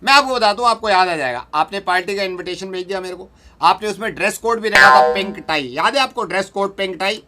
मैं आपको बताता हूँ, आपको याद आ जाएगा। आपने पार्टी का इन्विटेशन भेज दिया मेरे को, आपने उसमें ड्रेस कोड भी रखा था, पिंक टाई। याद है आपको ड्रेस कोड पिंक टाई?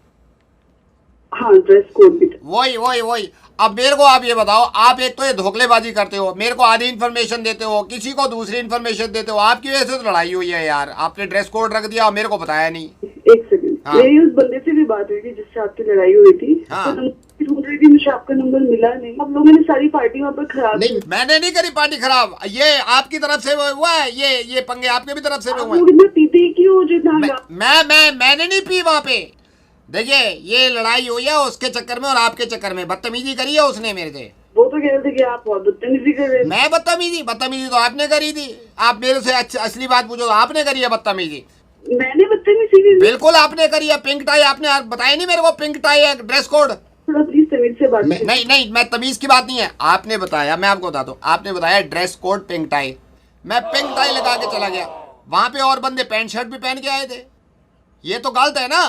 हाँ ड्रेस कोड भी था। वही। अब मेरे को आप ये बताओ, आप एक तो ये धोखलेबाजी करते हो, मेरे को आधी इन्फॉर्मेशन देते हो, किसी को दूसरी इन्फॉर्मेशन देते हो। आपकी वजह से तो लड़ाई हुई है यार। आपने ड्रेस कोड रख दिया और मेरे को बताया नहीं। एक सेकंड, मेरी उस बंदे से भी बात हुई थी जिससे आपकी लड़ाई हुई थी। हाँ। ढूंढ रही थी, मुझे आपका नंबर मिला नहीं। आप लोगों ने सारी पार्टी वहाँ पर खराब नहीं, मैंने नहीं करी पार्टी खराब। ये आपकी तरफ से हुआ है, ये पंगे आपके भी तरफ से हुए हैं। लोग पीते क्यों जितना? मैंने नहीं पी वहाँ पे। देखिए ये लड़ाई हुई है उसके चक्कर में और आपके चक्कर में। बदतमीजी करी है उसने मेरे से। वो तो कह रहे थे कि आप बहुत बदतमीजी कर रहे थे। मैं बदतमीजी तो आपने करी थी। आप मेरे से असली बात पूछो, आपने करी है बदतमीजी। मैंने बदतमीजी? बिल्कुल आपने करी है। पिंक टाई आपने बताया नहीं मेरे को, पिंक टाई है ड्रेस कोड। थोड़ा प्लीज तमीज से बात। नहीं मैं तमीज की बात नहीं है। आपने बताया, मैं आपको बताता हूँ, आपने बताया ड्रेस कोड पिंक टाई। मैं पिंक टाई लगा के चला गया, वहां पे और बंदे पैंट शर्ट भी पहन के आए थे। ये तो गलत है ना।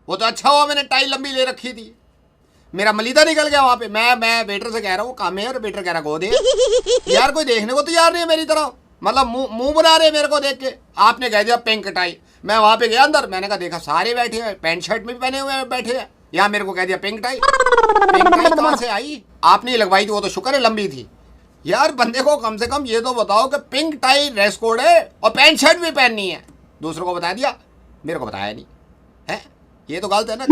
वो तो अच्छा हुआ मैंने टाई लंबी ले रखी थी, मेरा मलीदा निकल गया वहां पे। मैं वेटर से कह रहा हूँ काम है, और वेटर कह रहा गो दे। यार कोई देखने को तैयार नहीं है मेरी तरह, मतलब मुंह बना रहे मेरे को देख के। आपने कह दिया पिंक टाई। मैं वहां पे गया अंदर, मैंने कहा देखा सारे बैठे हैं, पैंट शर्ट में भी पहने हुए बैठे हैं। यहाँ मेरे को कह दिया पिंक टाई। पिंक टाई कहाँ से आई? आपने लगवाई थी, वो तो शुक्र है लंबी थी। यार बंदे को कम से कम ये तो बताओ कि पिंक टाई ड्रेस कोड है और पैंट शर्ट भी पहननी है। दूसरों को बता दिया, मेरे को बताया नहीं है। ये तो गलत है ना।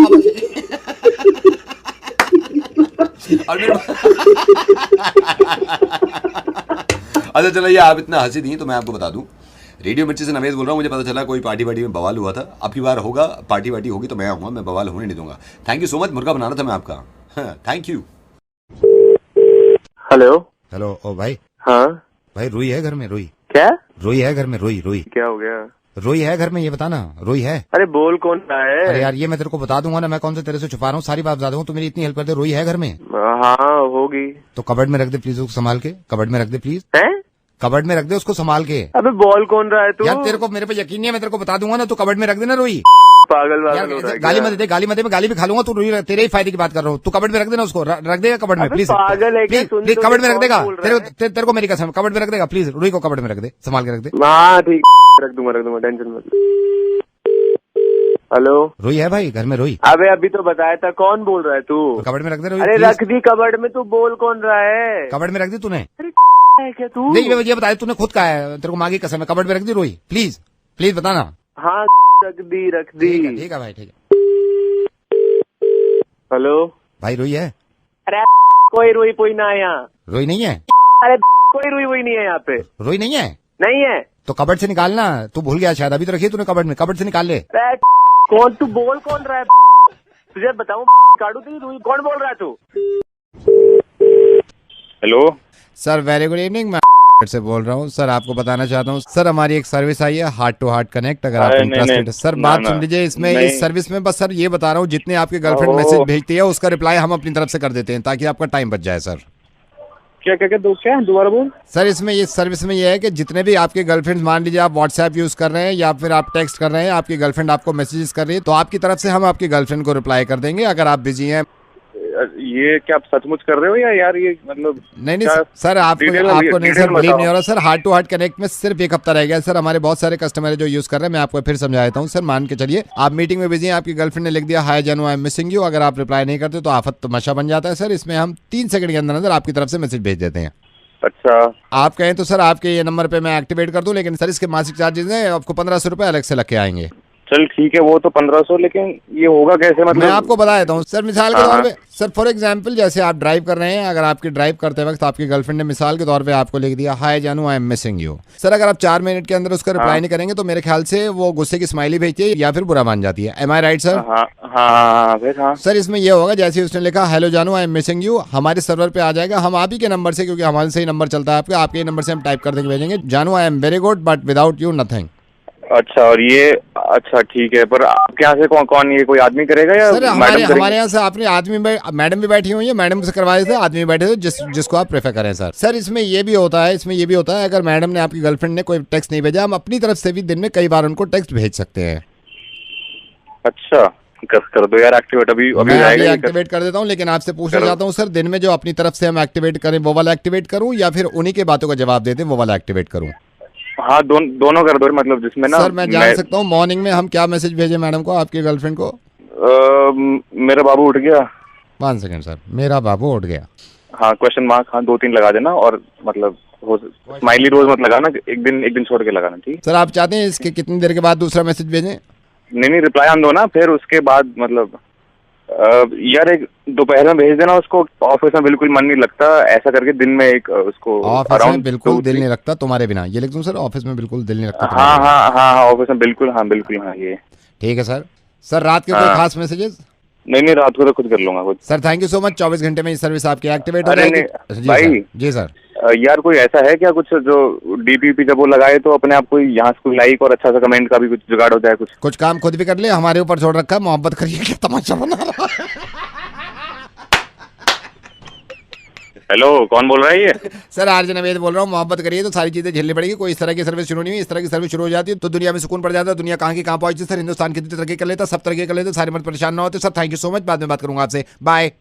अच्छा चलो, ये आप इतना हंसी दी तो मैं आपको बता दूं, रेडियो मिर्ची से नवेद बोल रहा हूँ। मुझे पता चला कोई पार्टी में बवाल हुआ था। अब की बार होगा पार्टी होगी तो मैं आऊँगा, मैं बवाल होने नहीं दूंगा। थैंक यू सो मच, मुर्गा बनाना था मैं आपका। Thank you. हेलो हेलो ओ भाई। हाँ भाई रोई है घर में, रोई क्या रोई है घर में, रोई रोई क्या हो गया? रोई है घर में, ये बताना रोई है। अरे बोल कौन रहा है? अरे यार ये मैं तेरे को बता दूंगा ना, मैं कौन से तेरे से छुपा रहा हूँ, सारी बात बता दूंगा, तू मेरी इतनी हेल्प कर दे। रोई है घर में? हाँ होगी। तो कबर्ड में रख दे प्लीज, उसको संभाल के कबर्ड में रख दे प्लीज। हैं? कबर्ड में रख दे उसको संभाल के। अबे बोल कौन रहा है तू? यार तेरे को मेरे पे यकीन नहीं है, मैं तेरे को बता दूंगा ना, तू कबर्ड में रख देना रोई। पागल यार वागल हो रहा है गाली क्या? मत दे, गाली मत दे, मैं गाली भी खा लूंगा, तू रोई, तेरे ही फायदे की बात कर रहा हूँ। तू कबर्ड में रख देना उसको, रख देगा कबर्ड में अबे प्लीज। पागल है क्या? प्लीज सुन प्लीज तो कबर्ड में कौन रख देगा, बोल रहा है? तेरे को मेरी कसम, कबर्ड में रख देगा प्लीज, रोई को कबर्ड में रख दे, संभाल के रख दे। हाँ ठीक रख दूंगा, टेंशन मत। हेलो रोई है भाई घर में, रोई। अबे अभी तो बताया था, कौन बोल रहा है तू? तो कबर्ड में रख दे रोई अरे please। रख दी कबर्ड में, तू बोल कौन रहा है? कबर्ड में रख दी तूने? अरे है क्या तू? नहीं ये बता, तूने खुद कहा है, तेरे को मांगी कसम है, कबर्ड में रख दी रोई, प्लीज प्लीज बताना। हाँ रख दी ठीक है भाई, ठीक है। हेलो भाई रोई है? अरे कोई रोई कोई ना है यहाँ। रोई नहीं है? अरे कोई रोई नहीं है यहाँ पे। रोई नहीं है? नहीं है तो कबर्ड से निकालना, तू भूल गया शायद, अभी तो रखी तूने कबर्ड में, कबर्ड से निकाल ले। अरे कौन तू बोल कौन रहा है? तुझे बताऊं काटू तेरी रोई, कौन बोल रहा है तू? Hello sir very good evening, मैं से बोल रहा हूँ सर। आपको बताना चाहता हूँ सर, हमारी एक सर्विस आई है हार्ट टू हार्ट कनेक्ट, अगर आप इंटरेस्टेड है सर। बात सुन लीजिए, इसमें इस सर्विस में बस सर ये बता रहा हूँ, जितने आपके गर्लफ्रेंड मैसेज भेजती है उसका रिप्लाई हम अपनी तरफ से कर देते हैं, ताकि आपका टाइम बच जाए सर। क्या क्या क्या दोबारा बोल। सर इसमें ये सर्विस में ये है कि जितने भी आपके गर्लफ्रेंड, मान लीजिए आप व्हाट्सएप यूज कर रहे हैं या फिर आप टेक्स्ट कर रहे हैं, आपकी गर्लफ्रेंड आपको मैसेजेस कर रही है, तो आपकी तरफ से हम आपकी गर्लफ्रेंड को रिप्लाई कर देंगे अगर आप बिजी हैं। ये क्या आप सचमुच कर रहे हो या यार ये मतलब? नहीं सर, आपको नहीं सर बिलीव नहीं हो रहा sir. Heart to heart connect में सिर्फ एक हफ्ता रह गया सर, हमारे बहुत सारे कस्टमर है जो यूज कर रहे हैं। मैं आपको फिर समझा देता हूँ सर, मान के चलिए आप मीटिंग में बिजी हैं, आपकी गर्लफ्रेंड ने लिख दिया हाय जानू आई एम मिसिंग यू, अगर आप रिप्लाई नहीं करते तो आफत तमाशा बन जाता है सर। इसमें हम 3 सेकंड के अंदर अंदर आपकी तरफ से मैसेज भेज देते हैं। अच्छा आप कहें तो सर आपके ये नंबर पे मैं एक्टिवेट कर दूं, लेकिन सर इसके मासिक चार्जेस हैं, आपको 1500 रुपए अलग से लग के आएंगे। चल ठीक है, वो तो 1500, लेकिन ये होगा कैसे? मतलब मैं आपको बता देता हूँ सर, मिसाल के तौर पे सर, फॉर एग्जांपल जैसे आप ड्राइव कर रहे हैं, अगर आपकी ड्राइव करते वक्त आपकी गर्लफ्रेंड ने मिसाल के तौर पे आपको लिख दिया हाय जानू I am missing you, sir अगर आप 4 मिनट के अंदर उसका रिप्लाई नहीं करेंगे तो मेरे ख्याल से वो गुस्से की स्माइली भेजती है या फिर बुरा मान जाती है। एम आई राइट सर? हाँ सर इसमें ये होगा, जैसे उसने लिखा हेलो जानू आई एम मिसिंग यू, हमारे सर्वर पे आ जाएगा, हम आप ही के नंबर से, क्योंकि हमारे से ही नंबर चलता है आपके ही नंबर से हम टाइप कर देंगे, भेजेंगे जानू I am very good but without you nothing. अच्छा, और ये अच्छा ठीक है, पर आपके यहाँ से कौन ये कोई आदमी करेगा या सर? हमारे यहाँ से आपने आदमी मैडम भी बैठी हुई है, मैडम से करवाए थे, आदमी बैठे थे, जिसको आप प्रेफर करें सर। सर इसमें ये भी होता है, अगर मैडम ने आपकी गर्लफ्रेंड ने कोई टेक्स्ट नहीं भेजा, हम अपनी तरफ से भी दिन में कई बार उनको टेक्स्ट भेज सकते हैं। अच्छा कर दो यार एक्टिवेट, अभी एक्टिवेट कर देता हूँ, लेकिन आपसे पूछना चाहता हूँ सर, दिन में जो अपनी तरफ से हम एक्टिवेट करें वो वाला एक्टिवेट करूँ या फिर उन्हीं के बातों का जवाब देते हैं वो वाला एक्टिवेट करूँ? हाँ दोनों कर दो, मतलब जिसमें ना सर मैं जान सकता हूँ मॉर्निंग में हम क्या मैसेज भेजे मैडम को, आपकी गर्लफ्रेंड को? मेरा बाबू उठ गया। 1 सेकंड सर, मेरा बाबू उठ गया। हाँ क्वेश्चन मार्क, हाँ 2-3 लगा देना, और मतलब स्माइली रोज मत लगाना, एक दिन छोड़ के लगाना, ठीक? सर आप चाहते हैं इसके कितनी देर के बाद दूसरा मैसेज भेजें? नहीं रिप्लाई हम दो ना, फिर उसके बाद मतलब यार एक दोपहर में भेज देना उसको, ऑफिस में बिल्कुल मन नहीं लगता, ऐसा करके दिन में एक उसको ऑफिस में बिल्कुल दिल नहीं लगता तुम्हारे बिना, ये लिख दूं सर? ऑफिस में बिल्कुल दिल नहीं लगता। हाँ ऑफिस में बिल्कुल, हाँ ये ठीक है सर। सर रात के कोई खास मैसेजेस? नहीं रात को तो खुद कर लूंगा खुद। Sir thank you so much, 24 घंटे में ये सर्विस आपकी एक्टिवेट हो जाएगी। भाई जी सर। यार कोई ऐसा है क्या कुछ जो डीपीपी जब वो लगाए तो अपने आप को यहाँ से कोई लाइक और अच्छा सा कमेंट का भी कुछ जुगाड़ हो जाए? कुछ काम खुद भी कर ले, हमारे ऊपर छोड़ रखा है, मोहब्बत करिए, क्या तमाशा बना रहा है। हेलो कौन बोल रहा है ये? सर आरजे नवेद बोल रहा हूँ। मोहब्बत करिए तो सारी चीजें झेलनी पड़ेगी, कोई इस तरह की सर्विस शुरू नहीं हुई, इस तरह की सर्विस शुरू हो जाती है तो दुनिया में सुकून पड़ जाता है। दुनिया कहाँ की कहाँ पहुंची सर, हिंदुस्तान कितनी तरक्की कर लेता, सब तरक्की कर लेते, सारे मत परेशान ना होते sir. Thank you so much, बाद में बात करूंगा आपसे, बाय।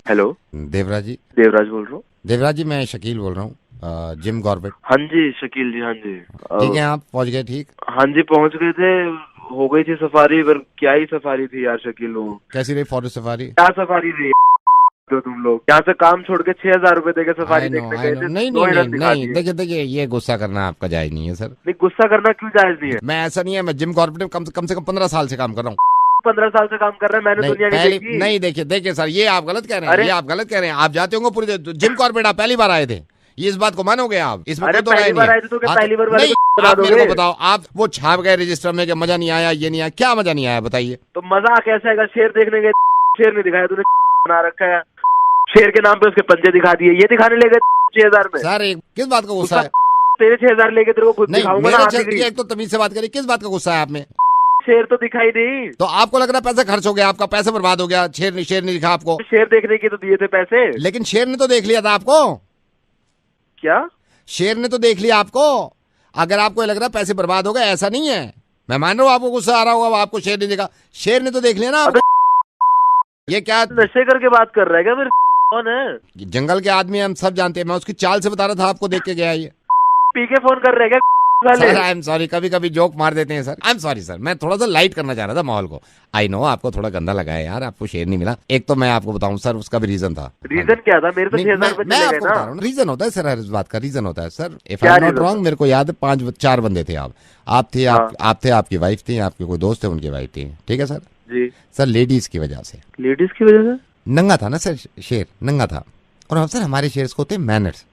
हेलो देवराज जी? देवराज बोल रहा हूँ। देवराज जी मैं शकील बोल रहा हूँ, जिम कॉर्बेट। हाँ जी शकील जी, हाँ जी ठीक है, आप पहुंच गए? ठीक, हाँ जी पहुंच गए थे, हो गई थी सफारी, पर क्या ही सफारी थी यार शकील। कैसी रही फॉरेस्ट सफारी? क्या सफारी रही तो तुम लोग यहाँ से काम छोड़ के 6000 रुपए देके सफारी देखने गए थे। नहीं देखिए ये गुस्सा करना आपका जायज नहीं है सर। नहीं गुस्सा करना क्यों जायज नहीं है? मैं ऐसा नहीं है, मैं जिम कॉर्पोरेट में कम से कम 15 साल से काम कर रहा हूँ। 15 साल से काम कर रहे हैं, मैंने दुनिया नहीं देखी। नहीं देखिए सर, ये आप गलत कह रहे हैं, ये आप गलत कह रहे हैं। आप जाते होंगे पूरे जिम कॉर्पोरेट, आप पहली बार आए थे, ये इस बात को मानोगे आप? इसमें अरे पहली बार आए थे तो क्या पहली बार नहीं, आप मेरे को बताओ, आप वो छाप गए रजिस्टर में कि मजा नहीं आया, ये नहीं आया, क्या मजा नहीं आया बताइए? तो मजा कैसे आएगा? शेर देखने गए, शेर नहीं दिखाया तूने, बना रखा है शेर के नाम पे उसके पंजे दिखा दिए, ये दिखाने ले गए 6,000 में। सर किस बात का गुस्सा है? तेरे 6,000 लेके तेरे को खुद दिखाऊंगा ना। एक तो तमीज से बात करिए, किस बात का गुस्सा है आप में? शेर तो दिखाई नहीं। तो आपको लग रहा है पैसा खर्च हो गया, आपका पैसा बर्बाद हो गया, शेर नहीं दिखा आपको? शेर देखने के तो दिए थे पैसे। लेकिन शेर ने तो देख लिया था आपको। क्या? शेर ने तो देख लिया आपको। अगर आपको लग रहा है पैसे बर्बाद हो गए, ऐसा नहीं है। मैं मान रहा हूँ आपको गुस्सा आ रहा होगा, आपको शेर नहीं देखा, शेर ने तो देख लिया ना आपको। ये क्या नशे करके बात कर रहा है क्या? मेरे कौन है? जंगल के आदमी हम सब जानते हैं, मैं उसकी चाल से बता रहा था आपको, देख के गया ये। पी के फोन कर रहे हैं क्या? सर आई एम सॉरी, कभी कभी जोक मार देते हैं sir, I am sorry sir, मैं थोड़ा सा लाइट करना चाह रहा था माहौल को। आई नो आपको थोड़ा गंदा लगा है यार, आपको शेर नहीं मिला। एक तो मैं आपको बताऊं सर, उसका भी रीजन था। रीजन क्या था? मेरे तो 6,000 रुपए मैं आपको बता रहा हूँ, रीजन होता है सर, हर इस बात का रीजन होता है sir. If I am not wrong, मेरे को याद है 4 बंदे थे। आप थे, आप थे, आपकी वाइफ थी, आपके कोई दोस्त थे, उनकी वाइफ थी, ठीक है सर जी। सर लेडीज की वजह से, लेडीज की वजह से नंगा था ना सर, शेर नंगा था। और हम सर हमारे शेर को होते मैनर्स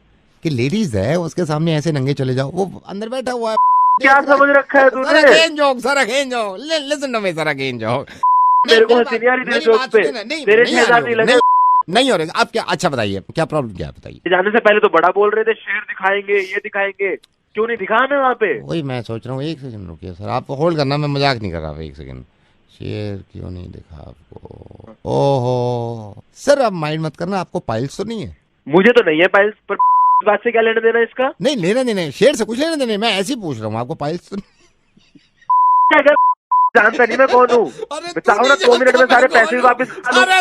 कि लेडीज है उसके सामने ऐसे नंगे चले जाओ, वो अंदर बैठा हुआ है। क्या समझ रखा है तूने? Sir again joke, listen to me sir, again joke. मेरे को हंसी नहीं आ रही तेरे जोक पे। तेरे 6,000 नहीं लगे। नहीं हो रहे आप क्या? अच्छा बताइए क्या प्रॉब्लम क्या है, बताइए। जाने से पहले तो बड़ा बोल रहे थे शेर दिखाएंगे, ये दिखाएंगे, क्यों नहीं दिखाना वहाँ पे? वही मैं सोच रहा हूँ, एक सेकंड रुकिए सर, आप होल्ड करना, मैं मजाक नहीं कर रहा, एक सेकंड। शेर क्यों नहीं दिखा आपको? ओहो सर आप माइंड मत करना, आपको पाइल्स तो नहीं है? मुझे तो नहीं है पाइल्स, पर इस बात से क्या लेना देना इसका? नहीं लेना देना, शेर से कुछ लेना देना, मैं ऐसे ही पूछ रहा हूँ, आपको पाइल्स तो जानता नहीं मैं कौन हूँ? 2 मिनट में सारे पैसे वापस। अरे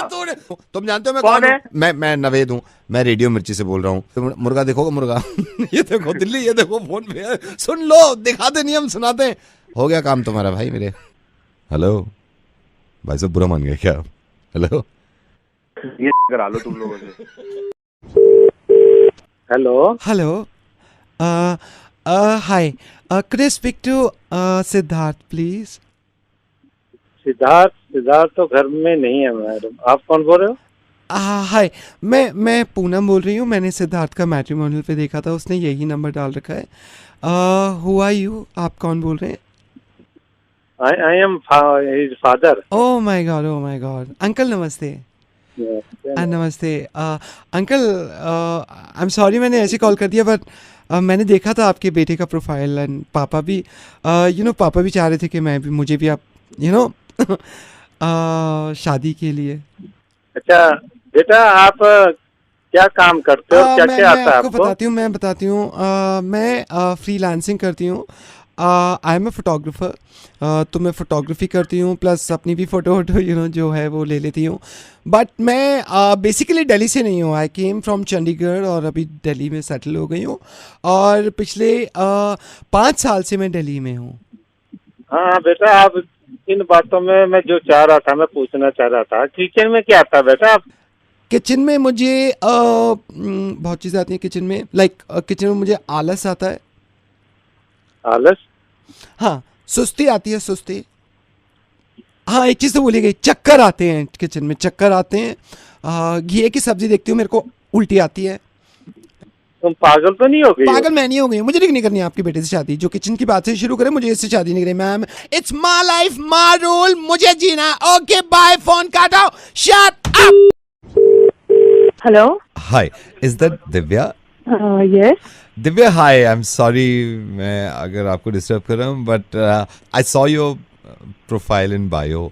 तुम जानते हो मैं कौन है? मैं नवेद हूँ, मैं रेडियो मिर्ची से बोल रहा हूँ। तुम मुर्गा देखोगे मुर्गा? ये देखो दिल्ली, ये देखो फोन पे, सुन लो, दिखाते नहीं हम सुनाते हैं। हो गया काम तुम्हारा भाई मेरे। हेलो भाई साहब, बुरा मान गए क्या? हेलो ये करा लो तुम लोगों से। Hello hi, could I speak to Siddharth please? Siddharth तो घर में नहीं है मैडम। आप कौन बोल रहे हो? हाय, मैं पूनम बोल रही हूँ। मैंने सिद्धार्थ का मैट्रिमोनियल पे देखा था, उसने यही नंबर डाल रखा है। Who are you? आप कौन बोल रहे हैं? I am his father. Oh my God. Uncle नमस्ते। नमस्ते अंकल, आई एम सॉरी मैंने ऐसे कॉल कर दिया, बट मैंने देखा था आपके बेटे का प्रोफाइल, एंड पापा भी पापा भी चाह रहे थे कि मुझे भी आप शादी के लिए। अच्छा बेटा, आप क्या काम करते हो? क्या आता है आपको? मैं बताती हूँ। मैं फ्रीलांसिंग करती हूँ। I am a photographer. तो मैं फोटोग्राफी करती हूँ, प्लस अपनी भी फ़ोटो जो है वो ले लेती हूँ। बट मैं बेसिकली दिल्ली से नहीं हूँ। आई केम फ्रॉम चंडीगढ़ और अभी दिल्ली में सेटल हो गई हूँ, और पिछले 5 साल से मैं दिल्ली में हूँ। हाँ बेटा, आप इन बातों में मैं जो चाह रहा था, मैं पूछना चाह रहा था, किचन में क्या आता है बेटा? आप किचन में मुझे बहुत चीज़ें आती हैं किचन में। किचन में मुझे आलस आता है। आलस? हाँ, सुस्ती आती है, सुस्ती। हाँ, एक चीज़ तो भूली गई, चक्कर आते हैं किचन में, चक्कर आते हैं। घी की सब्जी देखती हूँ, मेरे को उल्टी आती है। तुम पागल तो नहीं हो गई? पागल मैं नहीं हो गई, मुझे नहीं करनी आपके बेटे से शादी। जो किचन की बात से शुरू करे, मुझे इससे शादी नहीं करनी ma'am. It's my life my rule, मुझे जीना। ओके बाय, फोन काटो, shut up. Hello, hi, is that Divya? Yes Divya, hi, I am sorry मैं अगर आपको डिस्टर्ब कर रहा हूँ, but I saw your profile in bio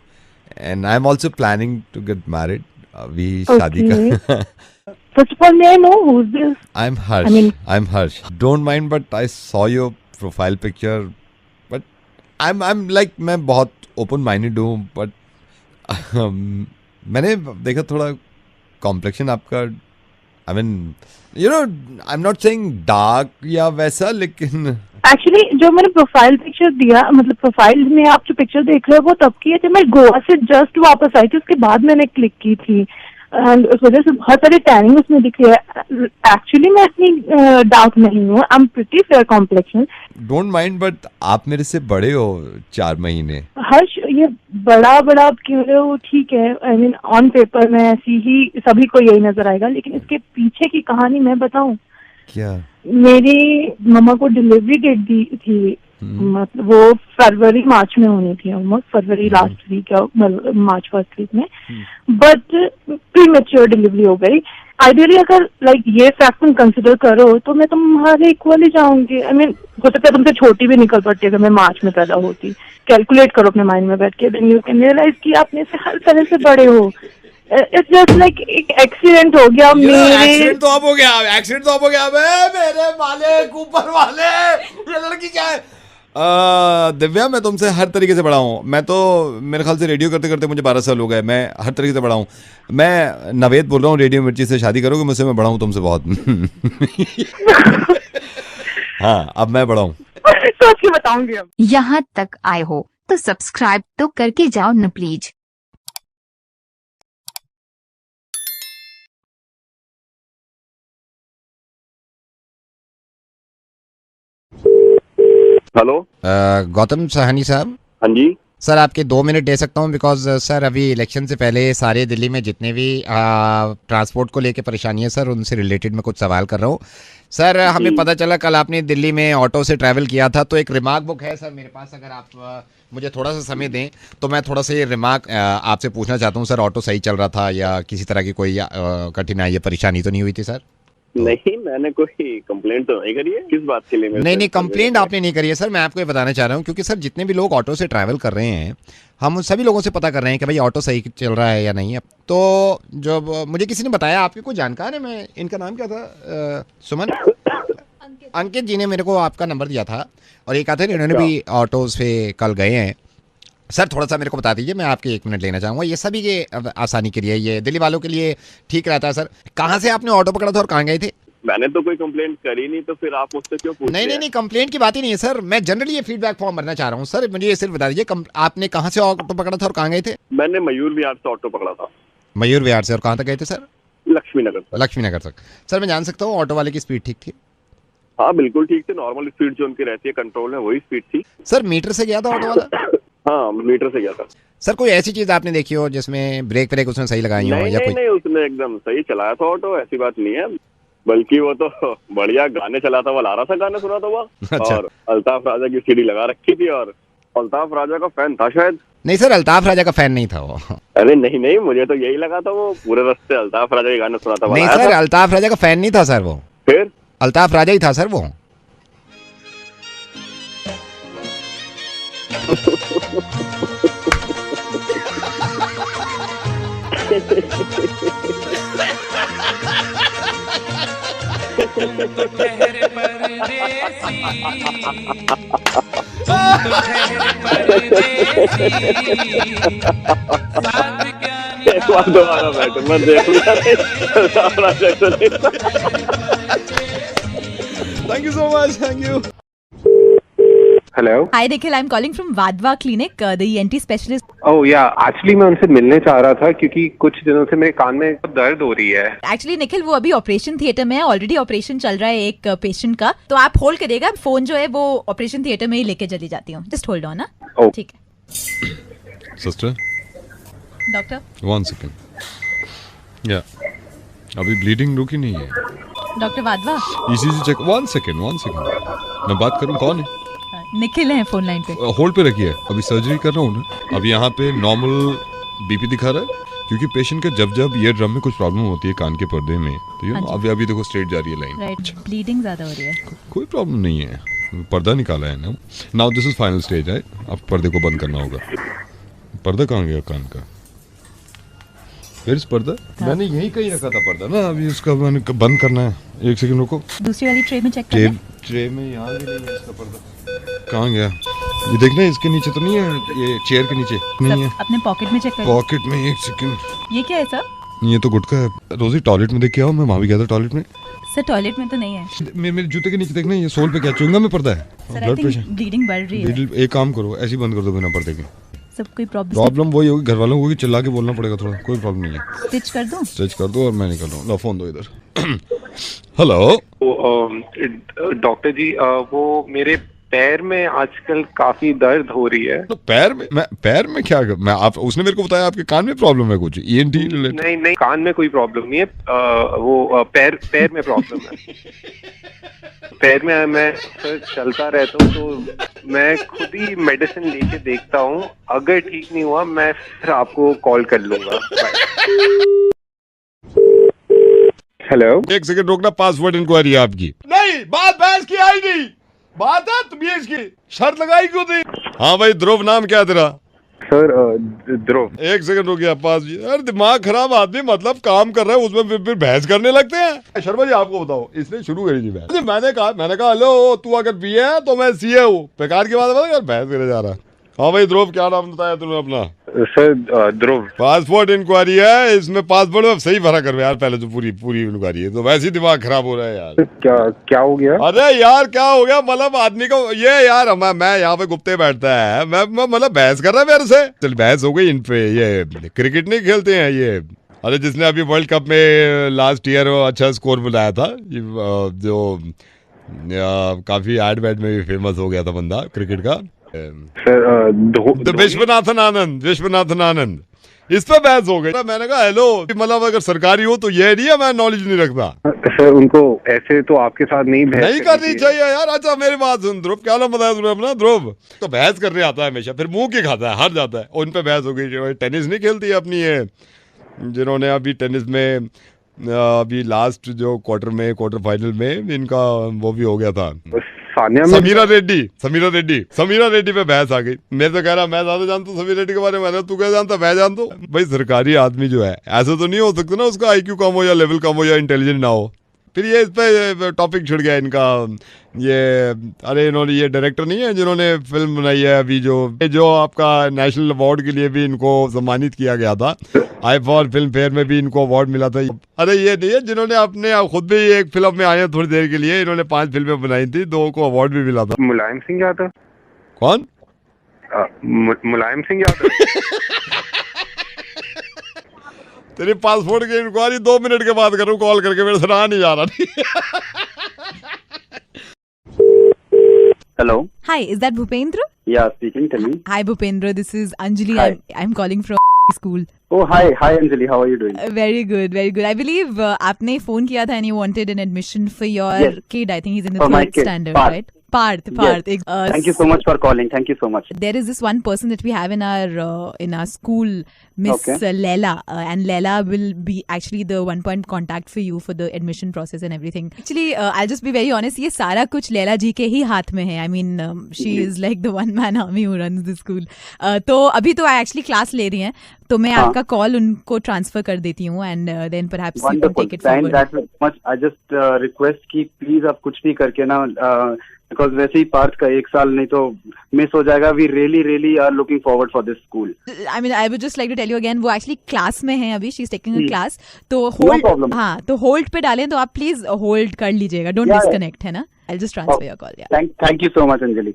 and I am also planning to get married. अभी शादी का First of all, may I know who's this? I'm Harsh. I'm Harsh. Don't mind, but I saw your profile picture. But I'm like मैं बहुत open minded हूँ, but मैंने देखा थोड़ा complexion आपका, I mean, I'm not saying dark या वैसा, लेकिन Actually, जो मैंने प्रोफाइल पिक्चर दिया, मतलब प्रोफाइल में आप जो पिक्चर देख रहे हो वो तब की है जब मैं गोवा से जस्ट वापस आई थी, उसके बाद मैंने क्लिक की थी। एंड उस वजह से बहुत सारी टैनिंग उसमें दिख रही है। एक्चुअली मैं इतनी डार्क नहीं हूँ, I am pretty fair complexion. Don't mind, but आप मेरे से बड़े हो 4 महीने। हर्ष, ये बड़ा आप क्यों रहे हो? ठीक है, आई मीन ऑन पेपर में ऐसी ही सभी को यही नजर आएगा, लेकिन इसके पीछे की कहानी मैं बताऊं? क्या? मेरी मम्मा को डिलीवरी डेट दी थी मतलब वो फरवरी मार्च में होनी थी, ऑलमोस्ट फरवरी लास्ट वीक या मार्च फर्स्ट वीक में, बट प्री मैच्योर डिलीवरी हो गई। आइडियली अगर लाइक ये फैक्ट कंसिडर करो तो मैं तुम्हारे इक्वल ही जाऊंगी। आई मीन हो सकता है तुमसे छोटी भी निकल पड़ती अगर मैं मार्च में पैदा होती। कैलकुलेट करो अपने माइंड में बैठ के, देन यू कैन रियलाइज कि आप मेरे से हर तरह से बड़े हो। इट्स जस्ट लाइक एक एक्सीडेंट हो गया मेरे। एक्सीडेंट तो अब हो गया, एक्सीडेंट तो अब हो गया। मेरे मालिक ऊपर वाले, ये लड़की क्या है? दिव्या, मैं तुमसे हर तरीके से बड़ा हूँ। मैं तो मेरे ख्याल से रेडियो करते करते मुझे 12 साल हो गए। मैं हर तरीके से बड़ा हूँ। मैं नवेद बोल रहा हूँ, रेडियो मिर्ची से शादी करोगे मुझसे? मैं बड़ा हूँ तुमसे बहुत। हाँ, अब मैं बड़ा हूँ। सोच के बताऊंगी। अब यहाँ तक आए हो तो सब्सक्राइब तो करके जाओ न प्लीज। हेलो, गौतम साहनी साहब। हाँ जी सर, आपके 2 मिनट दे सकता हूँ? बिकॉज सर अभी इलेक्शन से पहले सारे दिल्ली में जितने भी ट्रांसपोर्ट को लेके परेशानी है सर, उनसे रिलेटेड मैं कुछ सवाल कर रहा हूँ। सर, हमें पता चला कल आपने दिल्ली में ऑटो से ट्रैवल किया था, तो एक रिमार्क बुक है सर मेरे पास। अगर आप मुझे थोड़ा सा समय दें तो मैं थोड़ा सा ये रिमार्क आपसे पूछना चाहता हूँ। सर, ऑटो सही चल रहा था या किसी तरह की कोई कठिनाई या परेशानी तो नहीं हुई थी सर? नहीं, मैंने कोई कंप्लेंट तो नहीं करी है। किस बात के लिए? नहीं, कंप्लेंट आपने नहीं करी है सर। मैं आपको ये बताना चाह रहा हूँ, क्योंकि सर जितने भी लोग ऑटो से ट्रैवल कर रहे हैं, हम उन सभी लोगों से पता कर रहे हैं कि भाई ऑटो सही चल रहा है या नहीं है। तो जब मुझे किसी ने बताया, आपके कोई जानकार है, मैं इनका नाम क्या था? सुमन, अंकित जी ने मेरे को आपका नंबर दिया था और ये कहते थे इन्होंने भी ऑटोज पे कल गए हैं। सर, थोड़ा सा मेरे को बता दीजिए, मैं आपके 1 मिनट लेना चाहूँगा। ये सभी के आसानी के लिए, ये दिल्ली वालों के लिए ठीक रहता है। सर, कहाँ से आपने ऑटो पकड़ा था और कहाँ गए थे? मैंने तो कोई कंप्लेंट करी नहीं, तो फिर आप मुझसे क्यों पूछ रहे हैं? नहीं, कंप्लेंट की बात ही नहीं है सर। मैं जनरली ये फीडबैक फॉर्म भरना चाह रहा हूँ सर। मुझे ये सिर्फ बता दीजिए, आपने कहाँ से ऑटो पकड़ा था और कहाँ गए थे? मैंने मयूर विहार से ऑटो पकड़ा था। मयूर विहार से, और कहाँ तक गए थे सर? लक्ष्मीनगर तक। सर, मैं जान सकता हूँ ऑटो वाले की स्पीड ठीक थी? हाँ, बिल्कुल ठीक थी। नॉर्मल स्पीड जो उनकी रहती है, कंट्रोल है, वही स्पीड थी। सर, मीटर से गया था ऑटो वाला? हाँ, मीटर से गया था। सर, कोई ऐसी चीज आपने देखी हो जिसमें ब्रेक उसने सही लगाई हो? नहीं, उसने एकदम सही चलाया था ऑटो, ऐसी बात नहीं है। बल्कि वो तो बढ़िया गाने चलाता हुआ ला रहा था, गाने सुनाता हुआ। अच्छा। और अल्ताफ राजा की सीडी लगा रखी थी और अल्ताफ राजा का फैन था शायद। नहीं सर, अल्ताफ राजा का फैन नहीं था वो। अरे नहीं, मुझे तो यही लगा था। वो पूरे रास्ते अल्ताफ राजा के गाने सुनाता हुआ। नहीं सर, अल्ताफ राजा का फैन नहीं था सर वो। फिर अल्ताफ राजा ही था सर वो। दोबारा बैठो, मैं देखूंगा। Thank you so much, thank you. Hello. Hi Nikhil, I'm calling from Vadva Clinic, the ENT specialist. Oh yeah, actually मैं उनसे मिलने चाह रहा था क्योंकि कुछ दिनों से मेरे कान में दर्द हो रही है। Actually Nikhil, वो अभी ऑपरेशन थिएटर में है। ऑलरेडी ऑपरेशन चल रहा है एक पेशेंट का, तो आप होल्ड करिएगा। फोन जो है वो ऑपरेशन थिएटर में ही लेके चली जाती हूँ। जस्ट होल्ड ऑन ना। ठीक है। Sister, doctor 1 second. या अभी ब्लीडिंग रुकी नहीं है doctor Wadhwa. ECG check. 1 second, मैं बात करूँ। कौन है? निखिल है फोन लाइन पे। होल्ड पे रखिए, अभी सर्जरी कर रहा हूँ ना। अभी यहाँ पे नॉर्मल बीपी दिखा रहा है, क्योंकि पेशेंट के जब ईयर ड्रम में कुछ प्रॉब्लम होती है कान के पर्दे में, तो अभी देखो स्ट्रेट जा रही है लाइन। राइट, ब्लीडिंग ज्यादा हो रही है। कोई प्रॉब्लम नहीं है, पर्दा निकाला है ना। Now this is final stage है। अब पर्दे को बंद करना होगा। पर्दा कहाँ गया कान का? फिर इस पर्दा मैंने यही कहीं रखा था पर्दा ना। अभी उसका मैंने बंद करना है। 1 सेकंड रुको। दूसरी वाली ट्रे में चेक कर। ट्रे में यहाँ भी नहीं है इसका पर्दा। कहाँ गया? ये देखना, इसके नीचे तो नहीं है, ये चेयर के नीचे नहीं है। अपने पॉकेट में चेक कर। पॉकेट में 1 सेकंड। ये क्या है सर? ये तो गुटखा है। रोजी टॉयलेट में देख के आओ। मैं वहाँ भी गया था टॉयलेट में। सर टॉयलेट में तो नहीं है। मेरे जूते के नीचे देखना, ये सोल पे क्या च्युइंगम में पर्दा है? ब्लड प्रेशर, ब्लीडिंग बढ़ रही है। एक काम करो, ऐसे ही बंद कर दो बिना पर्दे के। सब कोई प्रॉब्लम वही होगी, घर वालों को चिल्ला के बोलना पड़ेगा थोड़ा। कोई प्रॉब्लम नहीं है। स्टिच कर दो? स्टिच कर दो और मैं निकल रहा हूँ। लो फोन दो इधर। हेलो डॉक्टर जी, वो मेरे पैर में आजकल काफी दर्द हो रही है। तो पैर में क्या मैं आप उसने मेरे को बताया आपके कान में प्रॉब्लम है कुछ ENT रिलेटेड? नहीं, कान में कोई प्रॉब्लम नहीं है। वो पैर में प्रॉब्लम है। पैर में मैं चलता रहता हूँ तो मैं खुद ही मेडिसिन लेके देखता हूँ, अगर ठीक नहीं हुआ मैं फिर आपको कॉल कर लूंगा। हेलो, एक सेकंड रोकना, पासवर्ड इंक्वायरी आपकी। नहीं, बात बहस की आई नहीं, बात है तुम्हें इसकी शर्त लगाई क्यों थी? हाँ भाई ध्रुव, नाम क्या है तेरा? सर ध्रुव। एक सेकंड रुकिए पास जी। अरे दिमाग खराब आदमी, मतलब काम कर रहा है उसमें फिर बहस करने लगते हैं। शर्मा जी आपको बताओ, इसने शुरू करी थी बहस। मैंने कहा हेलो तू अगर पिए है तो मैं सीए हूँ, बेकार की बात है, बहस करे जा रहा है। हाँ भाई ध्रुव, क्या नाम बताया तूने अपना? सर ध्रुव। पासपोर्ट इंक्वायरी है, इसमें पासपोर्ट में सही भरा कर यार, पहले तो पूरी इंक्वायरी है, तो वैसे ही दिमाग खराब हो रहा है यार। क्या हो गया? अरे यार क्या हो गया, मतलब आदमी को ये यार मैं यहाँ पे गुप्ते बैठता है, मैं मतलब बहस कर रहा है मेरे से। चल बहस हो गई इन पे, ये क्रिकेट नहीं खेलते हैं ये। अरे जिसने अभी वर्ल्ड कप में लास्ट ईयर अच्छा स्कोर बनाया था, जो काफी एड बैड में भी फेमस हो गया था बंदा क्रिकेट का, विश्वनाथन आनंद। इस पे बहस हो गई। मैंने कहा हेलो, मतलब अगर सरकारी हो तो ये नहीं है मैं नॉलेज नहीं रखता। सर उनको ऐसे तो आपके साथ नहीं करनी चाहिए यार। अच्छा मेरी बात सुन ध्रुव, क्या नाम बताया तूने अपना? ध्रुव तो बहस करने आता है हमेशा, फिर मुंह की खाता है, हार जाता है। उन पे बहस हो गई। टेनिस नहीं खेलती अपनी ये, जिन्होंने अभी टेनिस में अभी लास्ट जो क्वार्टर फाइनल में इनका वो भी हो गया था, समीरा रेड्डी पे बहस आ गई। मेरे तो कह रहा मैं ज्यादा जानता हूँ समीरा रेड्डी के बारे में, तू क्या जानता? मैं जानता हूँ। भाई सरकारी आदमी जो है ऐसा तो नहीं हो सकता ना उसका IQ कम हो या लेवल कम हो या इंटेलिजेंट ना हो। फिर ये इस पे टॉपिक छिड़ गया इनका, ये अरे इन्होंने ये डायरेक्टर नहीं है जिन्होंने फिल्म बनाई है अभी जो आपका नेशनल अवार्ड के लिए भी इनको सम्मानित किया गया था, I4 फिल्म फेयर में भी इनको अवार्ड मिला था। अरे ये नहीं है जिन्होंने अपने खुद भी एक फिल्म में आए हैं थोड़ी देर के लिए, इन्होंने 5 फिल्में बनाई थी, 2 को अवार्ड भी मिला था। मुलायम सिंह यादव। कौन? मुलायम सिंह यादव। तेरी पासपोर्ट की इंक्वायरी 2 मिनट के बाद करूँ कॉल करके, मेरे से रहा नहीं जा रहा। Hello. Hi, is that Bhupendra? Yeah, speaking. Tell me. Hi Bhupendra, this is Anjali. Hi. I'm calling from school. Oh, hi Anjali. How are you doing? Very good. I believe आपने phone किया था and you wanted an admission for your kid. I think he's in the 3rd standard, right? Parth. Yes. Thank you so much for calling. Thank you so much. There is this one person that we have in our school, Miss Leila, and Leila will be actually the one point contact for you for the admission process and everything. Actually, I'll just be very honest. ये सारा कुछ लैला जी के ही हाथ में है. I mean, she is like the one man army who runs the school. तो अभी तो actually class ले रही हैं, तो मैं आपका कॉल उनको ट्रांसफर कर देती हूँ and then perhaps you can take it forward. Thank you so much. I just request कि please आप कुछ भी करके ना, because वैसे ही पार्थ का 1 साल नहीं तो मिस हो जाएगा. We really are looking forward for this school. I mean, I would just like to tell you again, वो एक्चुअली क्लास में है अभी, she is taking a class, तो होल्ड, हाँ तो होल्ड पे डालें, तो आप प्लीज होल्ड कर लीजिएगा, डोंट डिस्कनेक्ट, है ना? I just transfer your call. Thank you so much Anjali.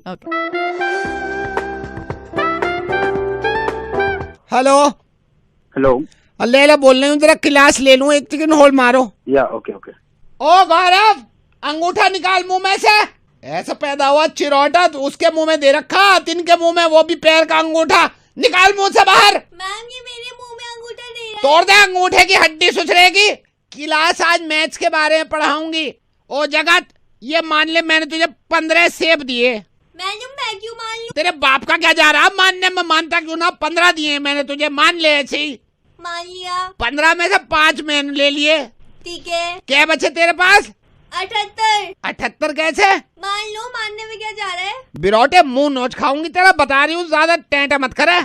Hello लेला बोल रही हूँ, जरा क्लास ले लूँ, 1 सेकंड होल्ड मारो. या ओके. ओ गौरव, अंगूठा निकाल मुंह में से. ऐसा पैदा हुआ चिरौटा, तो उसके मुंह में दे रखा, तिनके मुंह में वो भी पैर का अंगूठा. निकाल मुंह से बाहर. मैम ये मेरे मुंह में अंगूठा दे रहा है. तोड़ दे अंगूठे की हड्डी सुसरेगी. क्लास आज मैथ्स के बारे में पढ़ाऊंगी. ओ जगत, ये मान ले मैंने तुझे 15 सेब दिए. मैं क्यों मान लूं? तेरे बाप का क्या जा रहा, मानने में मानता क्यों ना. 15 दिए मैंने तुझे, मान ले ऐसे ही. मान लिया. 15 में से 5 मैंने ले लिए. ठीक है. क्या बचे तेरे पास? 78 कैसे? मान लो, मानने में क्या जा रहा है? बिरोटे मुंह नोच खाऊंगी तेरा, बता रही हूँ, ज्यादा टेंटा मत करे.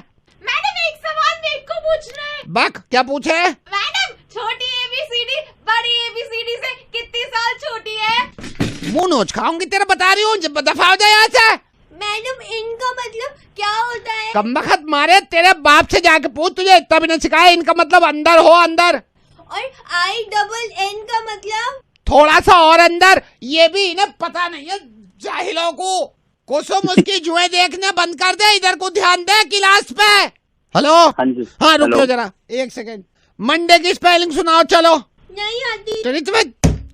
मैडम एक सवाल मेरे को पूछना है. बक, क्या पूछे? मैडम छोटी ABCD बड़ी ABCD से कितनी साल छोटी है? मुंह नोच खाऊंगी तेरा, बता रही हूँ, दफा हो जाए यहाँ से. मैडम इनका मतलब क्या होता है? कमबख्त मारे, तेरे बाप से जाके पूछ, तुझे इतना भी नहीं सिखाया. इनका मतलब अंदर हो, अंदर. और INN का मतलब? थोड़ा सा और अंदर. ये भी इन्हें पता नहीं है जाहिलों को. कुसुम उसकी जुएं देखने बंद कर दे, इधर को ध्यान दे क्लास पे. हेलो. हाँ रुक जाओ जरा 1 सेकंड. मंडे की स्पेलिंग सुनाओ. चलो. नहीं आती. चलिए तुम्हें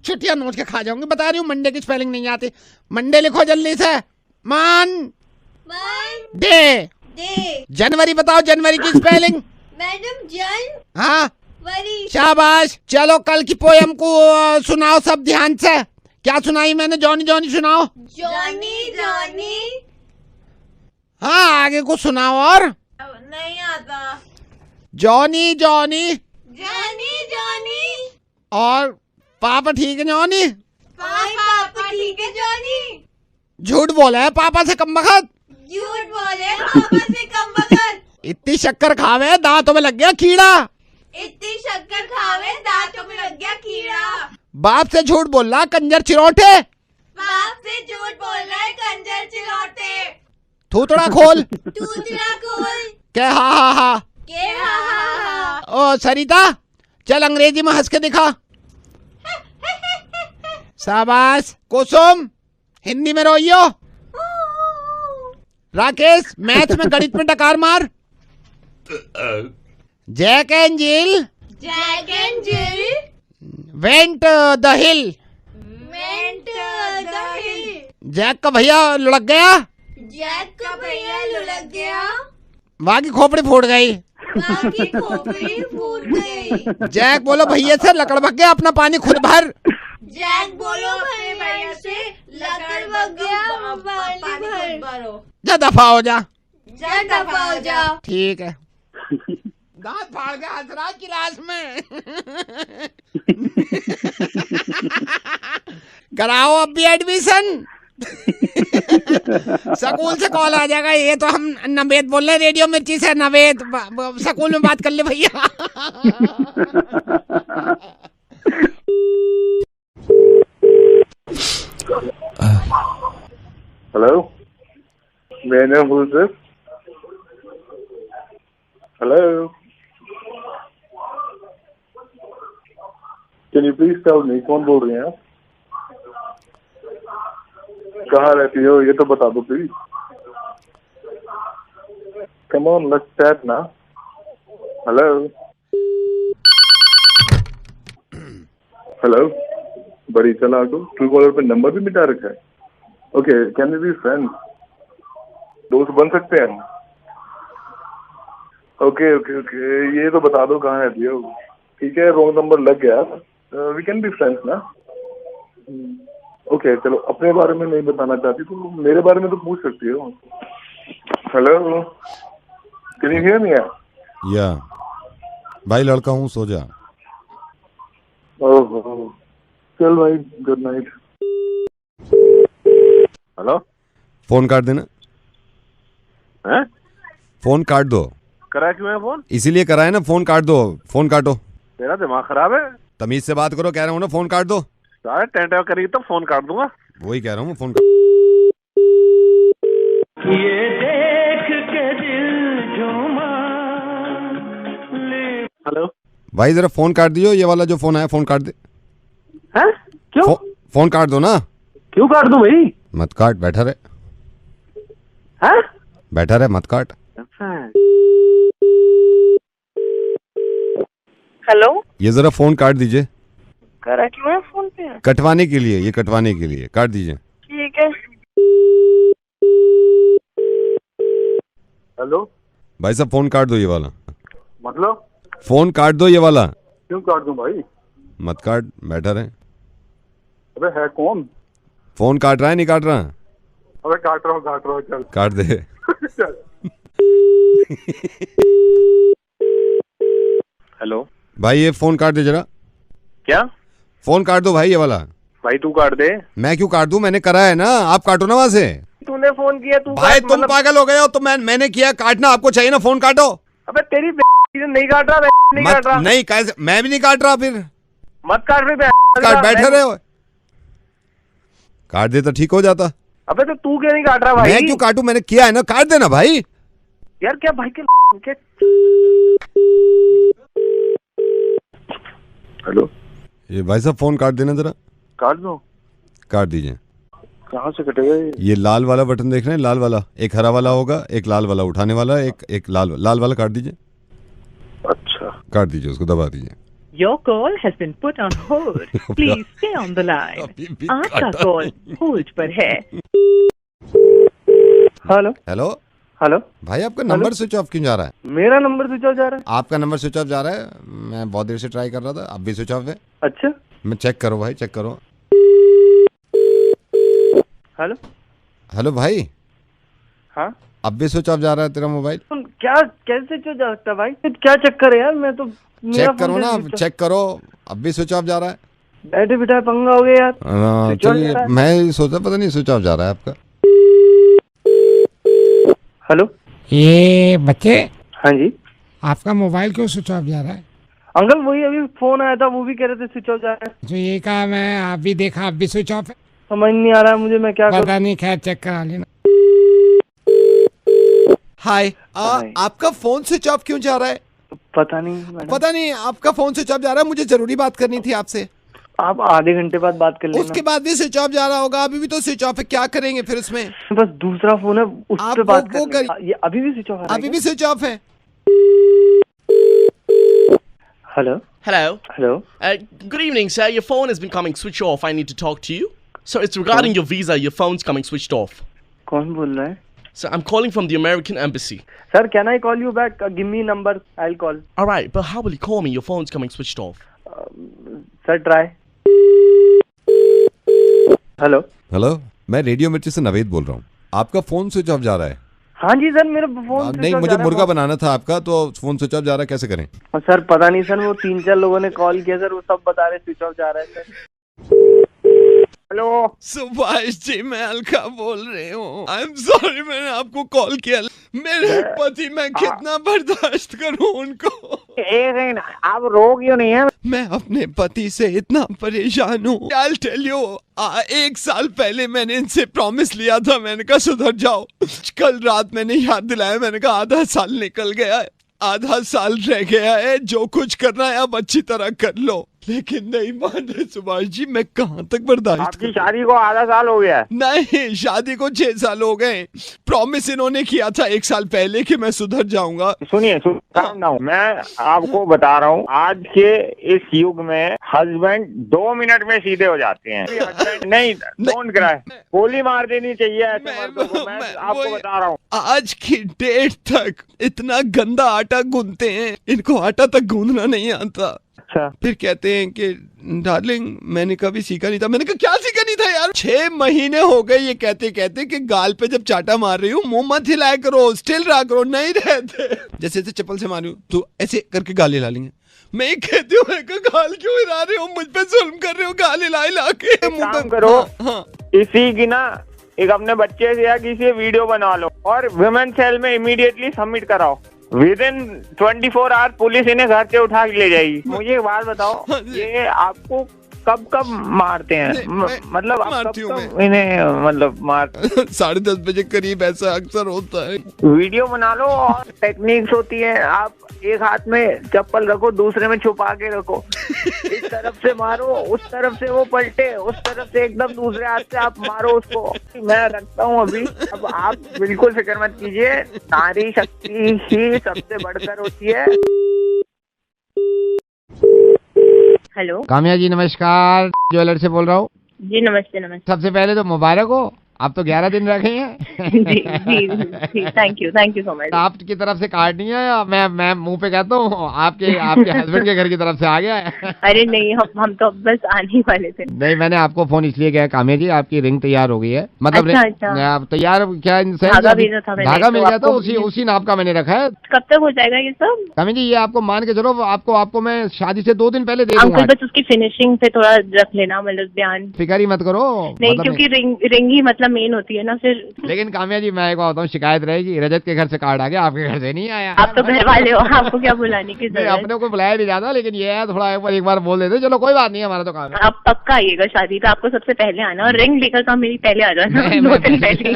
छुट्टियां नोच के खा जाऊंगी, बता रही हूँ. मंडे की स्पेलिंग नहीं आती. मंडे लिखो जल्दी से. मान डे। जनवरी बताओ, जनवरी की स्पेलिंग। मैडम जन हाँ वरी। शाबाश। चलो कल की पोयम को सुनाओ सब ध्यान से। क्या सुनाई मैंने? जॉनी जॉनी सुनाओ। Johnny Johnny. हाँ आगे को सुनाओ। और नहीं आता। Johnny Johnny. Johnny Johnny. और पापा ठीक है जॉनी? पापा ठीक है जॉनी। झूठ बोला है पापा से कम बखत। झूठ बोले पापा से कम बखत। इतनी शक्कर खावे दांतों में लग गया कीड़ा। इतनी शक्कर खावे दांतों में लग गया कीड़ा। बाप से झूठ बोल रहा कंजर चिरोटे। बाप से झूठ बोल रहा है कंजर चिरोटे। थूथड़ा खोल। थूथड़ा खोल। के हा हा हा। के हा हा हा। ओ सरिता चल अंग्रेजी में हंस के दिखा। शाबाश। कुसुम हिंदी में रोइयो। राकेश मैथ में गणित में डकार मार। Jack and Jill. Jack and Jill went the hill. Went the hill. Jack का भैया लुढ़क गया। जैक का भैया लुढ़क गया। वहाँ की खोपड़ी फूट गई। वहाँ की खोपड़ी फूट गई। जैक बोलो भैया से लकड़ भग गया, अपना पानी खुद भर। जैक बोलो अपने भैया से लकड़ भग गया, पानी भरो। जा दफा हो जा। जा दफा हो जा। ठीक है। दांत फाड़ के हंस रहा क्लास में। कराओ अब भी एडमिशन। स्कूल से कॉल आ जाएगा। ये तो हम नवेद बोल रहे हैं, रेडियो मिर्ची से नवेद। स्कूल में बात कर ले भैया। Hello? May I know who is this? Hello? Can you please tell me कौन बोल रहे हैं आप? कहाँ रहती हो ये तो बता दो please. Come on, let's chat now. Hello? Hello? बड़ी चालाक हो, ट्रू कॉलर पे नंबर भी मिटा रखा है। Okay, can we be friends? दोस्त बन सकते हैं हम? ओके ओके ओके, ये तो बता दो कहाँ रहती हो। ठीक है, रॉन्ग नंबर लग गया। वी कैन बी फ्रेंड्स ना? ओके चलो, अपने बारे में नहीं बताना चाहती तो मेरे बारे में तो पूछ सकती हो। Hello, can you hear me? या भाई लड़का हूँ, सो जा। ओहो, चल भाई, गुड नाइट। हेलो, फोन काट देना। हैं? फोन काट दो। करा क्यों है फोन? इसीलिए करा है ना, फोन काट दो। फोन काटो। तेरा दिमाग खराब है? तमीज से बात करो, कह रहा हूँ ना, फोन काट दो। सारे टेंट करेगी तो फोन काट दूंगा। वही कह रहा हूँ, फोन ये देख के दिल झूमा। हेलो भाई, जरा फोन काट दियो। ये वाला जो फोन आया, फोन काट दे। हैं? क्यों? फोन काट दो ना। क्यों काट दूं भाई? मत काट, बैठा रहे। हैं? बैठा रहे, मत काट। हेलो, ये जरा फोन काट दीजिए। करा क्यों है फोन पे? कटवाने के लिए, ये कटवाने के लिए काट दीजिए। ठीक है। हेलो भाई साहब, फोन काट दो ये वाला। मतलब? फोन काट दो ये वाला। क्यों काट दूं भाई? मत काट, बैठा रहे। अबे है कौन? फोन काट रहा है, नहीं काट रहा? अबे काट रहा हूँ, चल काट दे। चल। हेलो भाई, ये फोन काट दे जरा। क्या? फोन काट दो भाई, ये वाला। भाई तू काट दे। मैं क्यों काट दूं? मैंने करा है ना, आप काटो ना वहाँ से। तूने फोन किया, तू भाई तुम पागल हो गए हो। तो मैंने किया, काटना आपको चाहिए ना, फोन काटो। अबे तेरी नहीं काट रहा, नहीं काट रहा। नहीं, कैसे? मैं भी नहीं काट रहा। फिर मत काट फिर। काट, बैठे रहे हो। काट दे तो ठीक हो जाता। अबे तो तू क्यों नहीं काट रहा भाई? मैं क्यों काटूं? मैंने किया है ना, काट देना भाई। यार क्या भाई के हेलो, ये भाई साहब फोन काट देना जरा। काट दो। काट दीजिए। कहाँ से कटेगा ये लाल वाला बटन देख रहे हैं? लाल वाला, एक हरा वाला होगा, एक लाल वाला उठाने वाला, एक लाल वाला काट दीजिए। अच्छा, काट दीजिए, उसको दबा दीजिए। Your call has been put on hold. Please stay on the line. आपका कॉल होल्ड पर है। हेलो हेलो हेलो भाई, आपका नंबर स्विच ऑफ क्यों जा रहा है? मेरा नंबर स्विच ऑफ जा रहा है? आपका नंबर स्विच ऑफ जा रहा है। मैं बहुत देर से ट्राई कर रहा था, अब भी स्विच ऑफ है। अच्छा, मैं चेक करो भाई, चेक करो। हेलो हेलो भाई, हाँ अब भी स्विच ऑफ जा रहा है तेरा मोबाइल। क्या कैसे स्विच जा सकता है भाई? क्या चक्कर है यार? मैं तो चेक करो ना, चेक करो, अब भी स्विच ऑफ जा रहा है। बैठे बिठाए पंगा हो गया यार। चलिए, मैं सोचा पता नहीं स्विच ऑफ जा रहा है आपका। हेलो, ये बच्चे, हाँ जी, आपका मोबाइल क्यों स्विच ऑफ जा रहा है? अंकल वही अभी फोन आया था, वो भी कह रहे थे स्विच ऑफ जा रहा है। जो ये कहा मैं, आप भी देखा, अब भी स्विच ऑफ है। समझ नहीं आ रहा है मुझे, मैं क्या करूं? पता नहीं, खैर चेक करा लेना। हाय, आपका फोन स्विच ऑफ क्यों जा रहा है? पता नहीं, पता नहीं, आपका फोन स्विच ऑफ जा रहा है। मुझे जरूरी बात करनी थी आपसे। आप आधे घंटे बाद बात कर लेना। उसके बाद भी स्विच ऑफ जा रहा होगा, अभी भी तो स्विच ऑफ है, क्या करेंगे फिर उसमें? बस दूसरा फोन है, उस पे बात कर। ये अभी भी स्विच ऑफ है? अभी भी स्विच ऑफ है। Hello Hello. Good evening, sir. Your phone has been coming switch off. I need to talk to you. So it's regarding your visa. Your phone's coming switched off. कौन बोल रहा है? So I'm calling from the American Embassy. Sir, can I call you back? Give me number. I'll call. All right, but how will you call me? Your phone's coming switched off. Sir, try. Hello hello, मैं radio मिर्ची से नवेद बोल रहा हूँ। आपका phone switch off जा रहा है। हाँ जी सर, मेरा फोन नहीं, मुझे मुर्गा बनाना था आपका, तो फोन स्विच ऑफ जा रहा है, कैसे करें? सर पता नहीं सर, वो 3-4 लोगों ने कॉल किया सर, वो सब बता रहे स्विच ऑफ जा रहा है सर। हेलो सुभाष जी, मैं अलका बोल रही हूँ। आई एम सॉरी, मैंने आपको कॉल किया। मेरे पति, मैं कितना बर्दाश्त करूँ उनको। एक आप रो क्यों नहीं है? मैं अपने पति से इतना परेशान हूँ। I'll tell you, 1 साल पहले मैंने इनसे प्रॉमिस लिया था, मैंने कहा सुधर जाओ। कल रात मैंने याद दिलाया, मैंने कहा आधा साल निकल गया है, आधा साल रह गया है, जो कुछ करना है अब अच्छी तरह कर लो। लेकिन नहीं मान रहे सुभाष जी, मैं कहाँ तक बर्दाश्त। आपकी शादी को आधा साल हो गया? नहीं, शादी को 6 साल हो गए। प्रॉमिस इन्होंने किया था 1 साल पहले कि मैं सुधर जाऊंगा। सुनिए, मैं आपको बता रहा हूँ, आज के इस युग में हस्बैंड 2 मिनट में सीधे हो जाते हैं। नहीं, डोंट क्राई, गोली मार देनी चाहिए ऐसे मर्दों को, मैं आपको बता रहा हूँ। आज की डेट तक इतना गंदा आटा गूंथते हैं, इनको आटा तक गूंथना नहीं आता। अच्छा। फिर कहते हैं कि डार्लिंग मैंने कभी सीखा नहीं था। मैंने कहा क्या सीखा नहीं था यार? 6 महीने हो गए ये कहते कहते कि गाल पे जब चाटा मार रही हूँ मुंह मत हिलाया करो, स्टिल रहा करो। नहीं रहते, जैसे चप्पल से मारी तो ऐसे करके गाल हिला लेंगे। मैं कहती हूँ गाल क्यों हिला रहे हो, मुझ पे जुल्म कर रहे हो, गाल हिला के मुंह पे करो। हाँ। इसी की ना एक अपने बच्चे से या किसी वीडियो बना लो और वुमेन सेल में इमीडिएटली सबमिट कराओ। विदिन 24 आवर्स पुलिस इन्हें घर से उठा के ले जाएगी। मुझे एक बात बताओ, ये आपको कब कब मारते हैं? मतलब आप कब इन्हें मतलब मार 10:30 बजे करीब ऐसा अक्सर होता है। वीडियो बना लो और टेक्निक्स होती है, आप एक हाथ में चप्पल रखो, दूसरे में छुपा के रखो, इस तरफ से मारो, उस तरफ से वो पलटे, उस तरफ से एकदम दूसरे हाथ से आप मारो उसको। मैं रखता हूँ अभी, अब आप बिल्कुल फिक्र मत कीजिए, नारी शक्ति ही सबसे बढ़कर होती है। हेलो काम्या जी नमस्कार, ज्वेलर से बोल रहा हूँ। जी नमस्ते। नमस्ते। सबसे पहले तो मुबारक हो, आप तो 11 दिन रखे हैं। जी जी, थैंक यू सो मच। आपकी तरफ से कार्ड नहीं आया? मैं मुंह पे कहता हूँ, आपके हस्बैंड के घर की तरफ से आ गया है। अरे नहीं, हम तो बस आने वाले थे। नहीं, मैंने आपको फोन इसलिए किया काम्या जी, आपकी रिंग तैयार हो गई है। मतलब अच्छा। तैयार क्या? धागा भेजा था मैंने, धागा मिल गया था, उसी नाप का मैंने रखा है। कब तक हो जाएगा ये सब? काम्या जी ये आपको मान के चलो, आपको मैं शादी से 2 दिन पहले दे दूंगा। अंकल बस उसकी फिनिशिंग पे थोड़ा रख लेना, मतलब ध्यान। फिक्र ही मत करो। नहीं, क्योंकि रिंग ही मतलब मेन होती है ना फिर। लेकिन काम्या जी मैं एक बात बताऊँ, शिकायत रहेगी, रजत के घर से कार्ड आ गया, आपके घर से नहीं आया। आप तो घर वाले हो, आपको क्या बुलाने की जरूरत? अपने को बुलाया नहीं जाता, लेकिन ये है थोड़ा एक बार बोल देते, चलो कोई बात नहीं, हमारा तो काम है। आप पक्का आइएगा शादी पे, आपको सबसे पहले आना, और रिंग लेकर तो मेरी पहले आ जाना, 2 दिन पहले।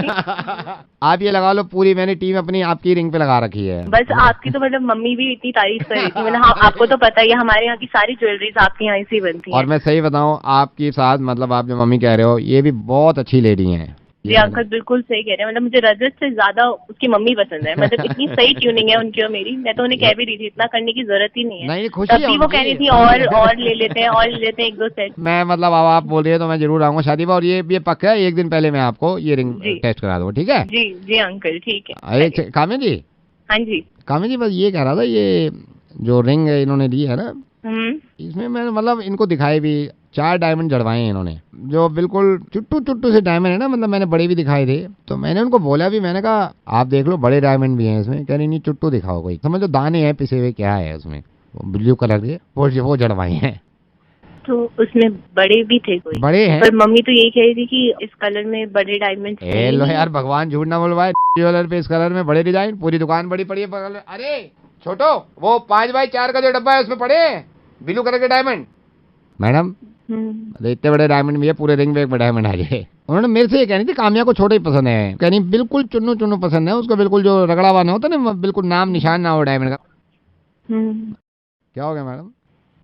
आप ये लगा लो, पूरी मैंने टीम अपनी आपकी रिंग पे लगा रखी है। बस आपकी तो मतलब मम्मी भी इतनी तारीफ कर रही थी, मतलब आपको तो पता ही है हमारे यहाँ की सारी ज्वेलरीज आपके यहाँ से बनती है। और मैं सही बताऊँ आपके साथ, मतलब आप जो मम्मी कह रहे हो, ये भी बहुत अच्छी लेडी है। जी अंकल बिल्कुल सही कह रहे हैं, मतलब मुझे रजत से ज्यादा उसकी मम्मी पसंद है, मतलब इतनी सही ट्यूनिंग है उनकी और मेरी। मैं तो उन्हें कह भी रही थी इतना करने की जरूरत ही नहीं है। नहीं, खुशी है तभी वो कह रही थी और ले लेते हैं, और ले लेते हैं 1-2 सेट। मैं मतलब अब आप बोल रही है तो मैं जरूर आऊंगा शादी में, और ये पक्का है 1 दिन पहले मैं आपको ये रिंग टेस्ट करा दूंगा, ठीक है? जी जी अंकल ठीक है। अरे काम्या जी। हाँ जी काम्या जी, बस ये कह रहा था, ये जो रिंग इन्होंने ली है ना, इसमें मैंने मतलब इनको दिखाए भी 4 डायमंड जड़वाए हैं इन्होंने, जो बिल्कुल चुट्टू से डायमंड है ना, मतलब मैंने बड़े भी दिखाए थे, तो मैंने उनको बोला भी, मैंने कहा आप देख लो बड़े डायमंड भी हैं इसमें। कह रही नहीं चुट्टू दिखाओ कोई, समझ लो दाने हैं पिसे हुए, क्या है उसमें, ब्लू कलर के, वो जड़वाए हैं। तो उसमें बड़े भी थे कोई? बड़े हैं, पर मम्मी तो यही कह रही थी कि इस कलर में बड़े डायमंड। लो यार भगवान झूठ ना बोलवाए, कलर पे इस कलर में बड़े डिजाइन, पूरी दुकान बड़ी पड़ी है। अरे छोटो, वो 5x4 का जो डब्बा है उसमें पड़े ब्लू कलर के डायमंड। मैडम इतने बड़े डायमंड भी है, पूरे रिंग में डायमंड आ जाए। उन्होंने मेरे से ये कहनी थी काम्या को छोटे ही पसंद है, कहनी बिल्कुल चुन्नू पसंद है उसको, बिल्कुल जो रगड़ा हुआ ना होता ना, बिल्कुल नाम निशान ना हो डायमंड का। क्या हो गया मैडम?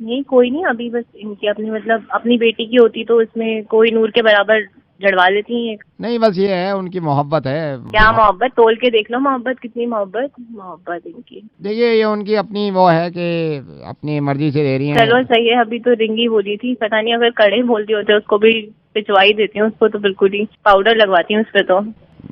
नहीं कोई नहीं, अभी बस इनकी अपनी मतलब अपनी बेटी की होती तो इसमें कोई नूर के बराबर जड़वा लेती हैं। नहीं बस ये है उनकी मोहब्बत है। क्या मोहब्बत? तोल के देख लो मोहब्बत, कितनी मोहब्बत इनकी। देखिए ये उनकी अपनी वो है कि अपनी मर्जी से दे रही है। चलो सही है, अभी तो रिंगी बोली थी, पता नहीं अगर कड़े बोलती होते उसको भी पिछवाई देती हूँ, उसको तो बिल्कुल ही पाउडर लगवाती हूँ उस पर। तो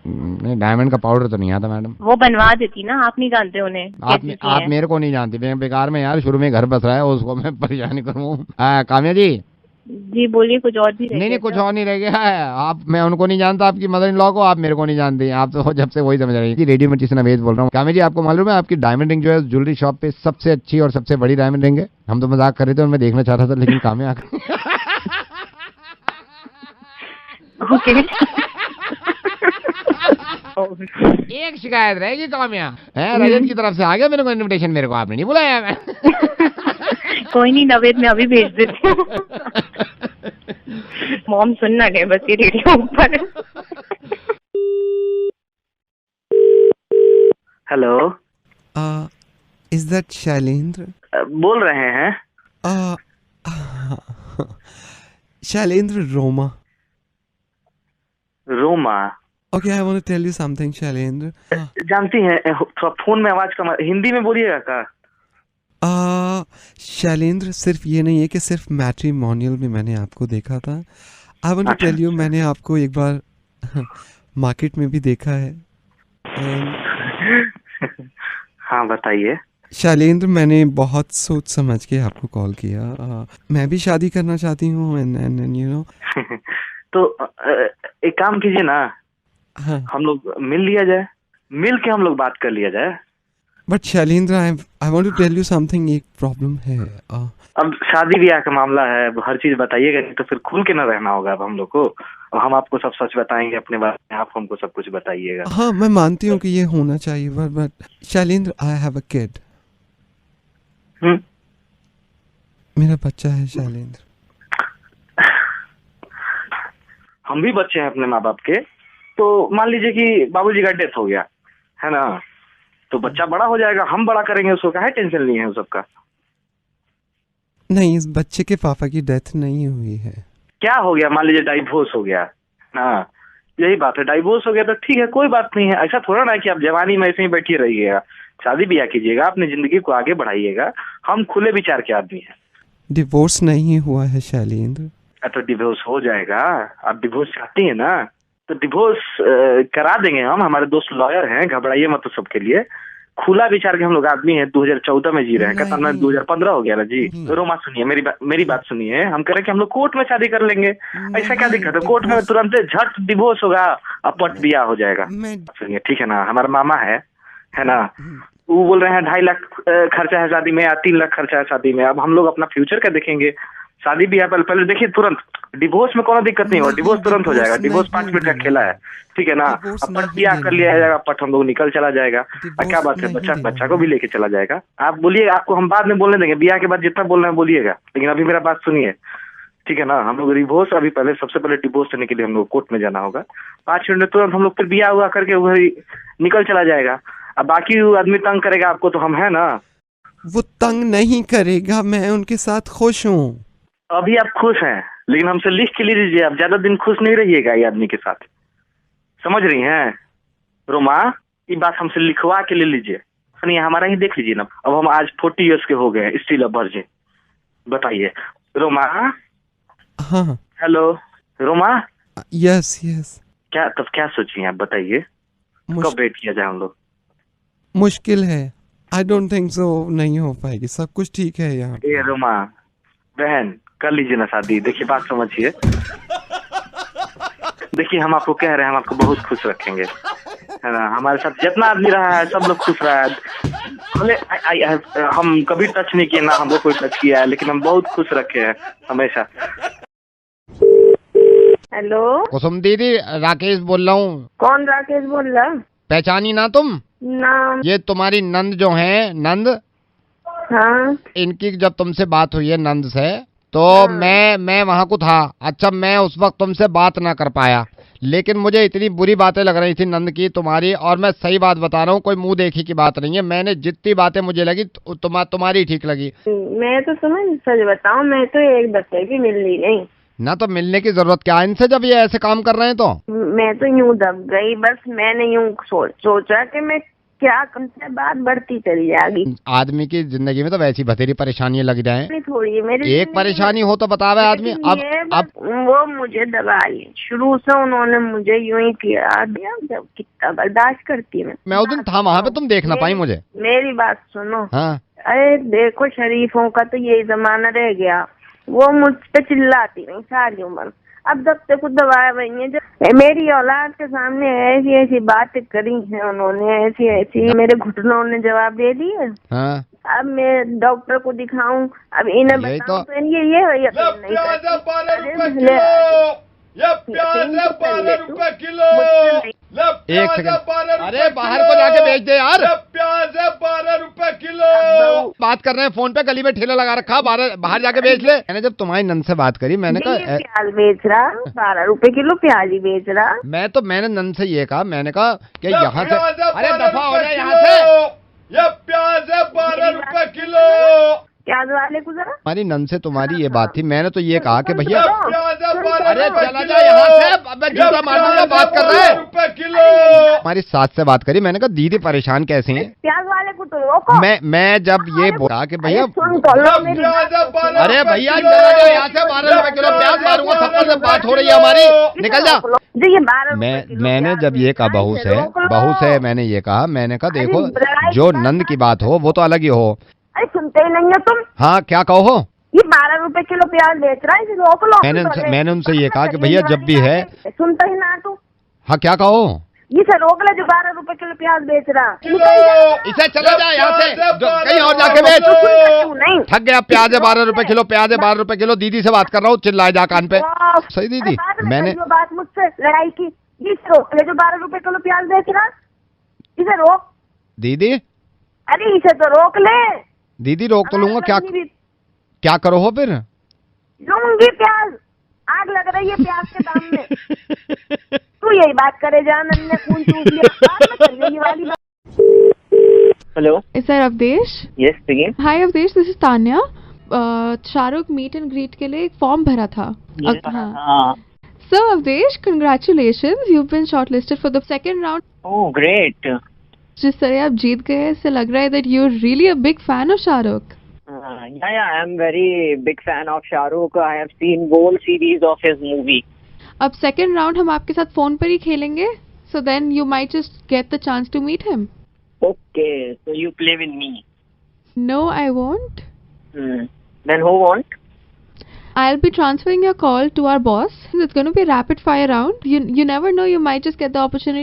नहीं डायमंड का पाउडर तो नहीं आता मैडम, वो बनवा देती ना, आप नहीं जानते उन्हें। आप मेरे को नहीं जानती, बेकार में यार, शुरू में घर बस रहा है उसको मैं परेशानी करूँ। काम्या जी जी बोलिए, कुछ और भी नहीं कुछ और नहीं रह गया है। आप, मैं उनको नहीं जानता आपकी मदर इन लॉ को, आप मेरे को नहीं जानती, आप तो जब से वही समझ रही है। रेडियो में जिसने भेज बोल रहा हूँ। काम्या जी आपको मालूम है आपकी डायमंड रिंग जो है ज्वेलरी शॉप पे सबसे अच्छी और सबसे बड़ी डायमंड रिंग है। हम तो मजाक कर रहे थे और मैं देखना चाह रहा था, लेकिन काम्या एक शिकायत रहेगी काम्या है, रजत की तरफ से आ गया मेरे को इन्विटेशन, मेरे को आपने नहीं बुलाया। मैं कोई नहीं नवेद, मैं अभी भेज देती हूँ। मॉम सुनना ले बस ये रेडियो ऊपर। Hello, is that Shailendra? बोल रहे हैं? Shailendra Roma. Okay, I want to tell you something, Shailendra. जानती हैं थोड़ा फोन में आवाज कम, हिंदी में बोलिएगा का? शैलेंद्र सिर्फ ये नहीं है कि सिर्फ मैट्रिमोनियल में मैंने आपको देखा था। I want to tell you, मैंने आपको एक बार मार्केट में भी देखा है। हाँ बताइए। शैलेंद्र मैंने बहुत सोच समझ के आपको कॉल किया। मैं भी शादी करना चाहती हूँ एंड यू नो। तो एक काम कीजिए ना, हम लोग मिल लिया जाए, मिल के हम लोग बात कर लिया जाए। But Shailendra I want to tell you something, एक प्रॉब्लम है। अब शादी ब्याह का मामला है, हर चीज बताइएगा, तो फिर खुल के ना रहना होगा अब हम लोग को। अब हम आपको सब सच बताएंगे अपने बारे में, आप हमको सब कुछ बताइएगा। हाँ मैं मानती हूँ कि ये होना चाहिए, but Shailendra I have a kid. मेरा बच्चा है शैलेंद्र। हम भी बच्चे हैं अपने माँ बाप के। तो मान लीजिए कि बाबूजी का डेथ हो गया है ना, तो बच्चा बड़ा हो जाएगा, हम बड़ा करेंगे उसको, क्या है टेंशन नहीं है उस सबका। नहीं, इस बच्चे के पापा की डेथ नहीं हुई है। क्या हो गया? मान लीजिए डाइवोर्स हो गया ना, यही बात है, डाइवोर्स हो गया तो ठीक है, कोई बात नहीं है। ऐसा थोड़ा ना कि आप जवानी में ऐसे ही बैठी रहिएगा, शादी ब्याह कीजिएगा, अपनी जिंदगी को आगे बढ़ाइएगा। हम खुले विचार के आदमी हैं। डिवोर्स नहीं हुआ है शैलेंद्र। तो डिवोर्स हो जाएगा। आप डिवोर्स चाहती है ना, तो डिवोर्स करा देंगे हम, हमारे दोस्त लॉयर हैं, घबराइए मत। तो सबके लिए खुला विचार के हम लोग आदमी हैं। 2014 में जी रहे हैं, कहता 2015 हो गया ना जी। रोमा सुनिए, मेरी बात सुनिए। हम कह रहे कि हम लोग कोर्ट में शादी कर लेंगे, ऐसा क्या दिक्कत है? कोर्ट में तुरंत झट डिवोर्स होगा, अपट ब्याह हो जाएगा। सुनिए ठीक है ना, हमारा मामा है ना, वो बोल रहे हैं 2.5 लाख खर्चा है शादी में या 3 लाख खर्चा है शादी में। अब हम लोग अपना फ्यूचर का देखेंगे, शादी ब्याह पहले देखिए, तुरंत डिवोर्स में कोई दिक्कत नहीं होगा, डिवोर्स तुरंत हो जाएगा। डिवोर्स 5 मिनट का खेला है, ठीक है ना। अपट ब्याह कर लिया जाएगा, अपट हम लोग निकल चला जाएगा। क्या बात है, बच्चा को भी लेके चला जाएगा। आप बोलिए, आपको हम बाद में बोलने देंगे, ब्याह के बाद जितना बोलना है बोलिएगा, लेकिन अभी मेरा बात सुनिए, ठीक है ना। हम लोग डिवोर्स अभी पहले, सबसे पहले डिवोर्स देने के लिए हम लोग कोर्ट में जाना होगा। 5 मिनट में तुरंत हम लोग फिर ब्याह हुआ करके वही निकल चला जाएगा। अब बाकी आदमी तंग करेगा आपको तो हम है ना। वो तंग नहीं करेगा, मैं उनके साथ खुश हूँ। अभी आप खुश हैं, लेकिन हमसे लिख के ले लीजिए, आप ज्यादा दिन खुश नहीं रहिएगा ये आदमी के साथ। समझ रही हैं रोमा? ये बात हमसे लिखवा के ले लीजिए। नहीं हमारा ही देख लीजिए ना, अब हम आज 40 इयर्स के हो गए, स्टिल अ वर्जिन। बताइए रोमा। हाँ हेलो रोमा। Yes yes. क्या तब क्या सोची हैं आप बताइए, कब वेट किया जाए हम लोग? मुश्किल है, आई डोंट थिंक सो, नहीं हो पाएगी, सब कुछ ठीक है यहाँ। ए रोमा बहन कर लीजिए ना शादी। देखिए बात समझिए, देखिए हम आपको कह रहे हैं हम आपको बहुत खुश रखेंगे, है ना? हमारे साथ जितना आदमी रहा है सब लोग खुश रहा है। भले हम कभी टच नहीं किए ना हमको कोई टच किया है, लेकिन हम बहुत खुश रखे हैं हमेशा। हेलो कुसुम दीदी, राकेश बोल रहा हूँ। कौन राकेश बोल रहा? पहचानी ना तुम? नाम? ये तुम्हारी नंद जो है, नंद। हाँ। इनकी जब तुमसे बात हुई है नंद से, तो मैं वहाँ को था। अच्छा मैं उस वक्त तुमसे बात ना कर पाया, लेकिन मुझे इतनी बुरी बातें लग रही थी नंद की तुम्हारी, और मैं सही बात बता रहा हूँ, कोई मुंह देखी की बात नहीं है। मैंने जितनी बातें मुझे लगी तुम्हारी ठीक लगी। मैं तो समझ, सच बताऊं मैं तो एक बच्चे भी मिलनी नहीं ना, तो मिलने की जरूरत क्या इनसे जब ये ऐसे काम कर रहे हैं? तो मैं तो यूं दब गई, बस मैंने यूं सोचा कि मैं क्या कम से बात बढ़ती चली जाएगी। आदमी की जिंदगी में तो वैसी बथेरी परेशानियां लग जाए। थोड़ी मेरी एक परेशानी हो तो बतावे आदमी। अब वो मुझे दबा ली, शुरू से उन्होंने मुझे यूं ही किया, जब कितना बर्दाश्त करती मैं उस दिन था वहाँ पे, तुम देख ना पाई मुझे। मेरी बात सुनो। हाँ। अरे देखो शरीफों का तो यही जमाना रह गया, वो मुझ पे चिल्लाती नहीं सारी उम्र, अब जब तक खुद दबाया वही है। जब मेरी औलाद के सामने ऐसी ऐसी बातें करी हैं उन्होंने, ऐसी ऐसी मेरे घुटनों ने जवाब दे दिए। हाँ। अब मैं डॉक्टर को दिखाऊं, अब इन्हें बताऊं तो ये नहीं एक सेकंड, अरे बाहर को जाके बेच दे यार। प्याज है 12 रुपए किलो। बात कर रहे हैं फोन पे, गली में ठेला लगा रखा, बाहर जाके बेच ले। मैंने जब तुम्हारी नंद से बात करी, मैंने कहा प्याज बेच रहा 12 रुपए किलो, प्याज ही बेच रहा। मैंने नंद से ये कहा, मैंने कहा कि यहाँ से, अरे दफा हो जाए यहाँ से। ये प्याज है 12 रुपए किलो। प्याज वाले को जरा, हमारी नंद से तुम्हारी ये बात थी, मैंने तो ये कहा कि भैया अरे चला जा यहाँ से, मैं जूता मार दूंगा। बात कर रहे हैं हमारी सास से बात करी, मैंने कहा दीदी परेशान कैसे हैं? प्याज वाले को तो रोको। मैं जब ये बोला कि भैया, अरे भैया चला जा यहाँ से, 12 रुपए किलो प्याज मारूंगा, सबसे से बात हो रही है हमारी, निकल जा। मैंने जब ये कहा बहू से मैंने ये कहा, मैंने कहा देखो जो नंद की बात हो वो तो अलग ही हो। अरे सुनते ही नहीं हो तुम। हाँ क्या कहो? ये 12 रुपए किलो प्याज बेच रहा है, इसे रोक लो। मैंने उनसे ये कहा कि भैया जब भी है, सुनता ही ना तू। हाँ क्या कहो? इसे रोक ले जो 12 रुपए किलो प्याज बेच रहा। इसे चला जा यहाँ से, कहीं और जाके बेच। नहीं थक गया, प्याज है 12 रुपए किलो, प्याज है 12 रुपए किलो। दीदी से बात कर रहा हूँ, चिल्लाए जा कान पे। सही दीदी, मैंने बात मुझसे लड़ाई की, इसे रोक ले जो 12 रुपए किलो प्याज बेच रहा, इसे रोक। दीदी अरे इसे तो रोक ले। दीदी रोक तो लूंगा, क्या करो हो फिर? लूंगी प्याज, आग लग रही है प्याज के दाम में। तू यही बात करे जा, ने खून चूस लिया। Hello. Is that Avdesh? Yes, speaking. Hi Avdesh, this is Tanya. Shahrukh meet and greet के लिए एक फॉर्म भरा था। हाँ. So Avdesh, congratulations, you've been shortlisted for the second round. Oh, great. जिस तरह आप जीत गए, इससे लग रहा है that you're really a big fan of Shahrukh. Yeah, I'm very big fan of Shahrukh. I have seen whole series of his movie. अब second round हम आपके साथ फोन पर ही खेलेंगे, so then you might just get the chance to meet him. Okay, so you play with me? No, I won't. Then who won't? I'll be transferring your call to our boss. It's going to be a rapid fire round. You never know, you might just get the opportunity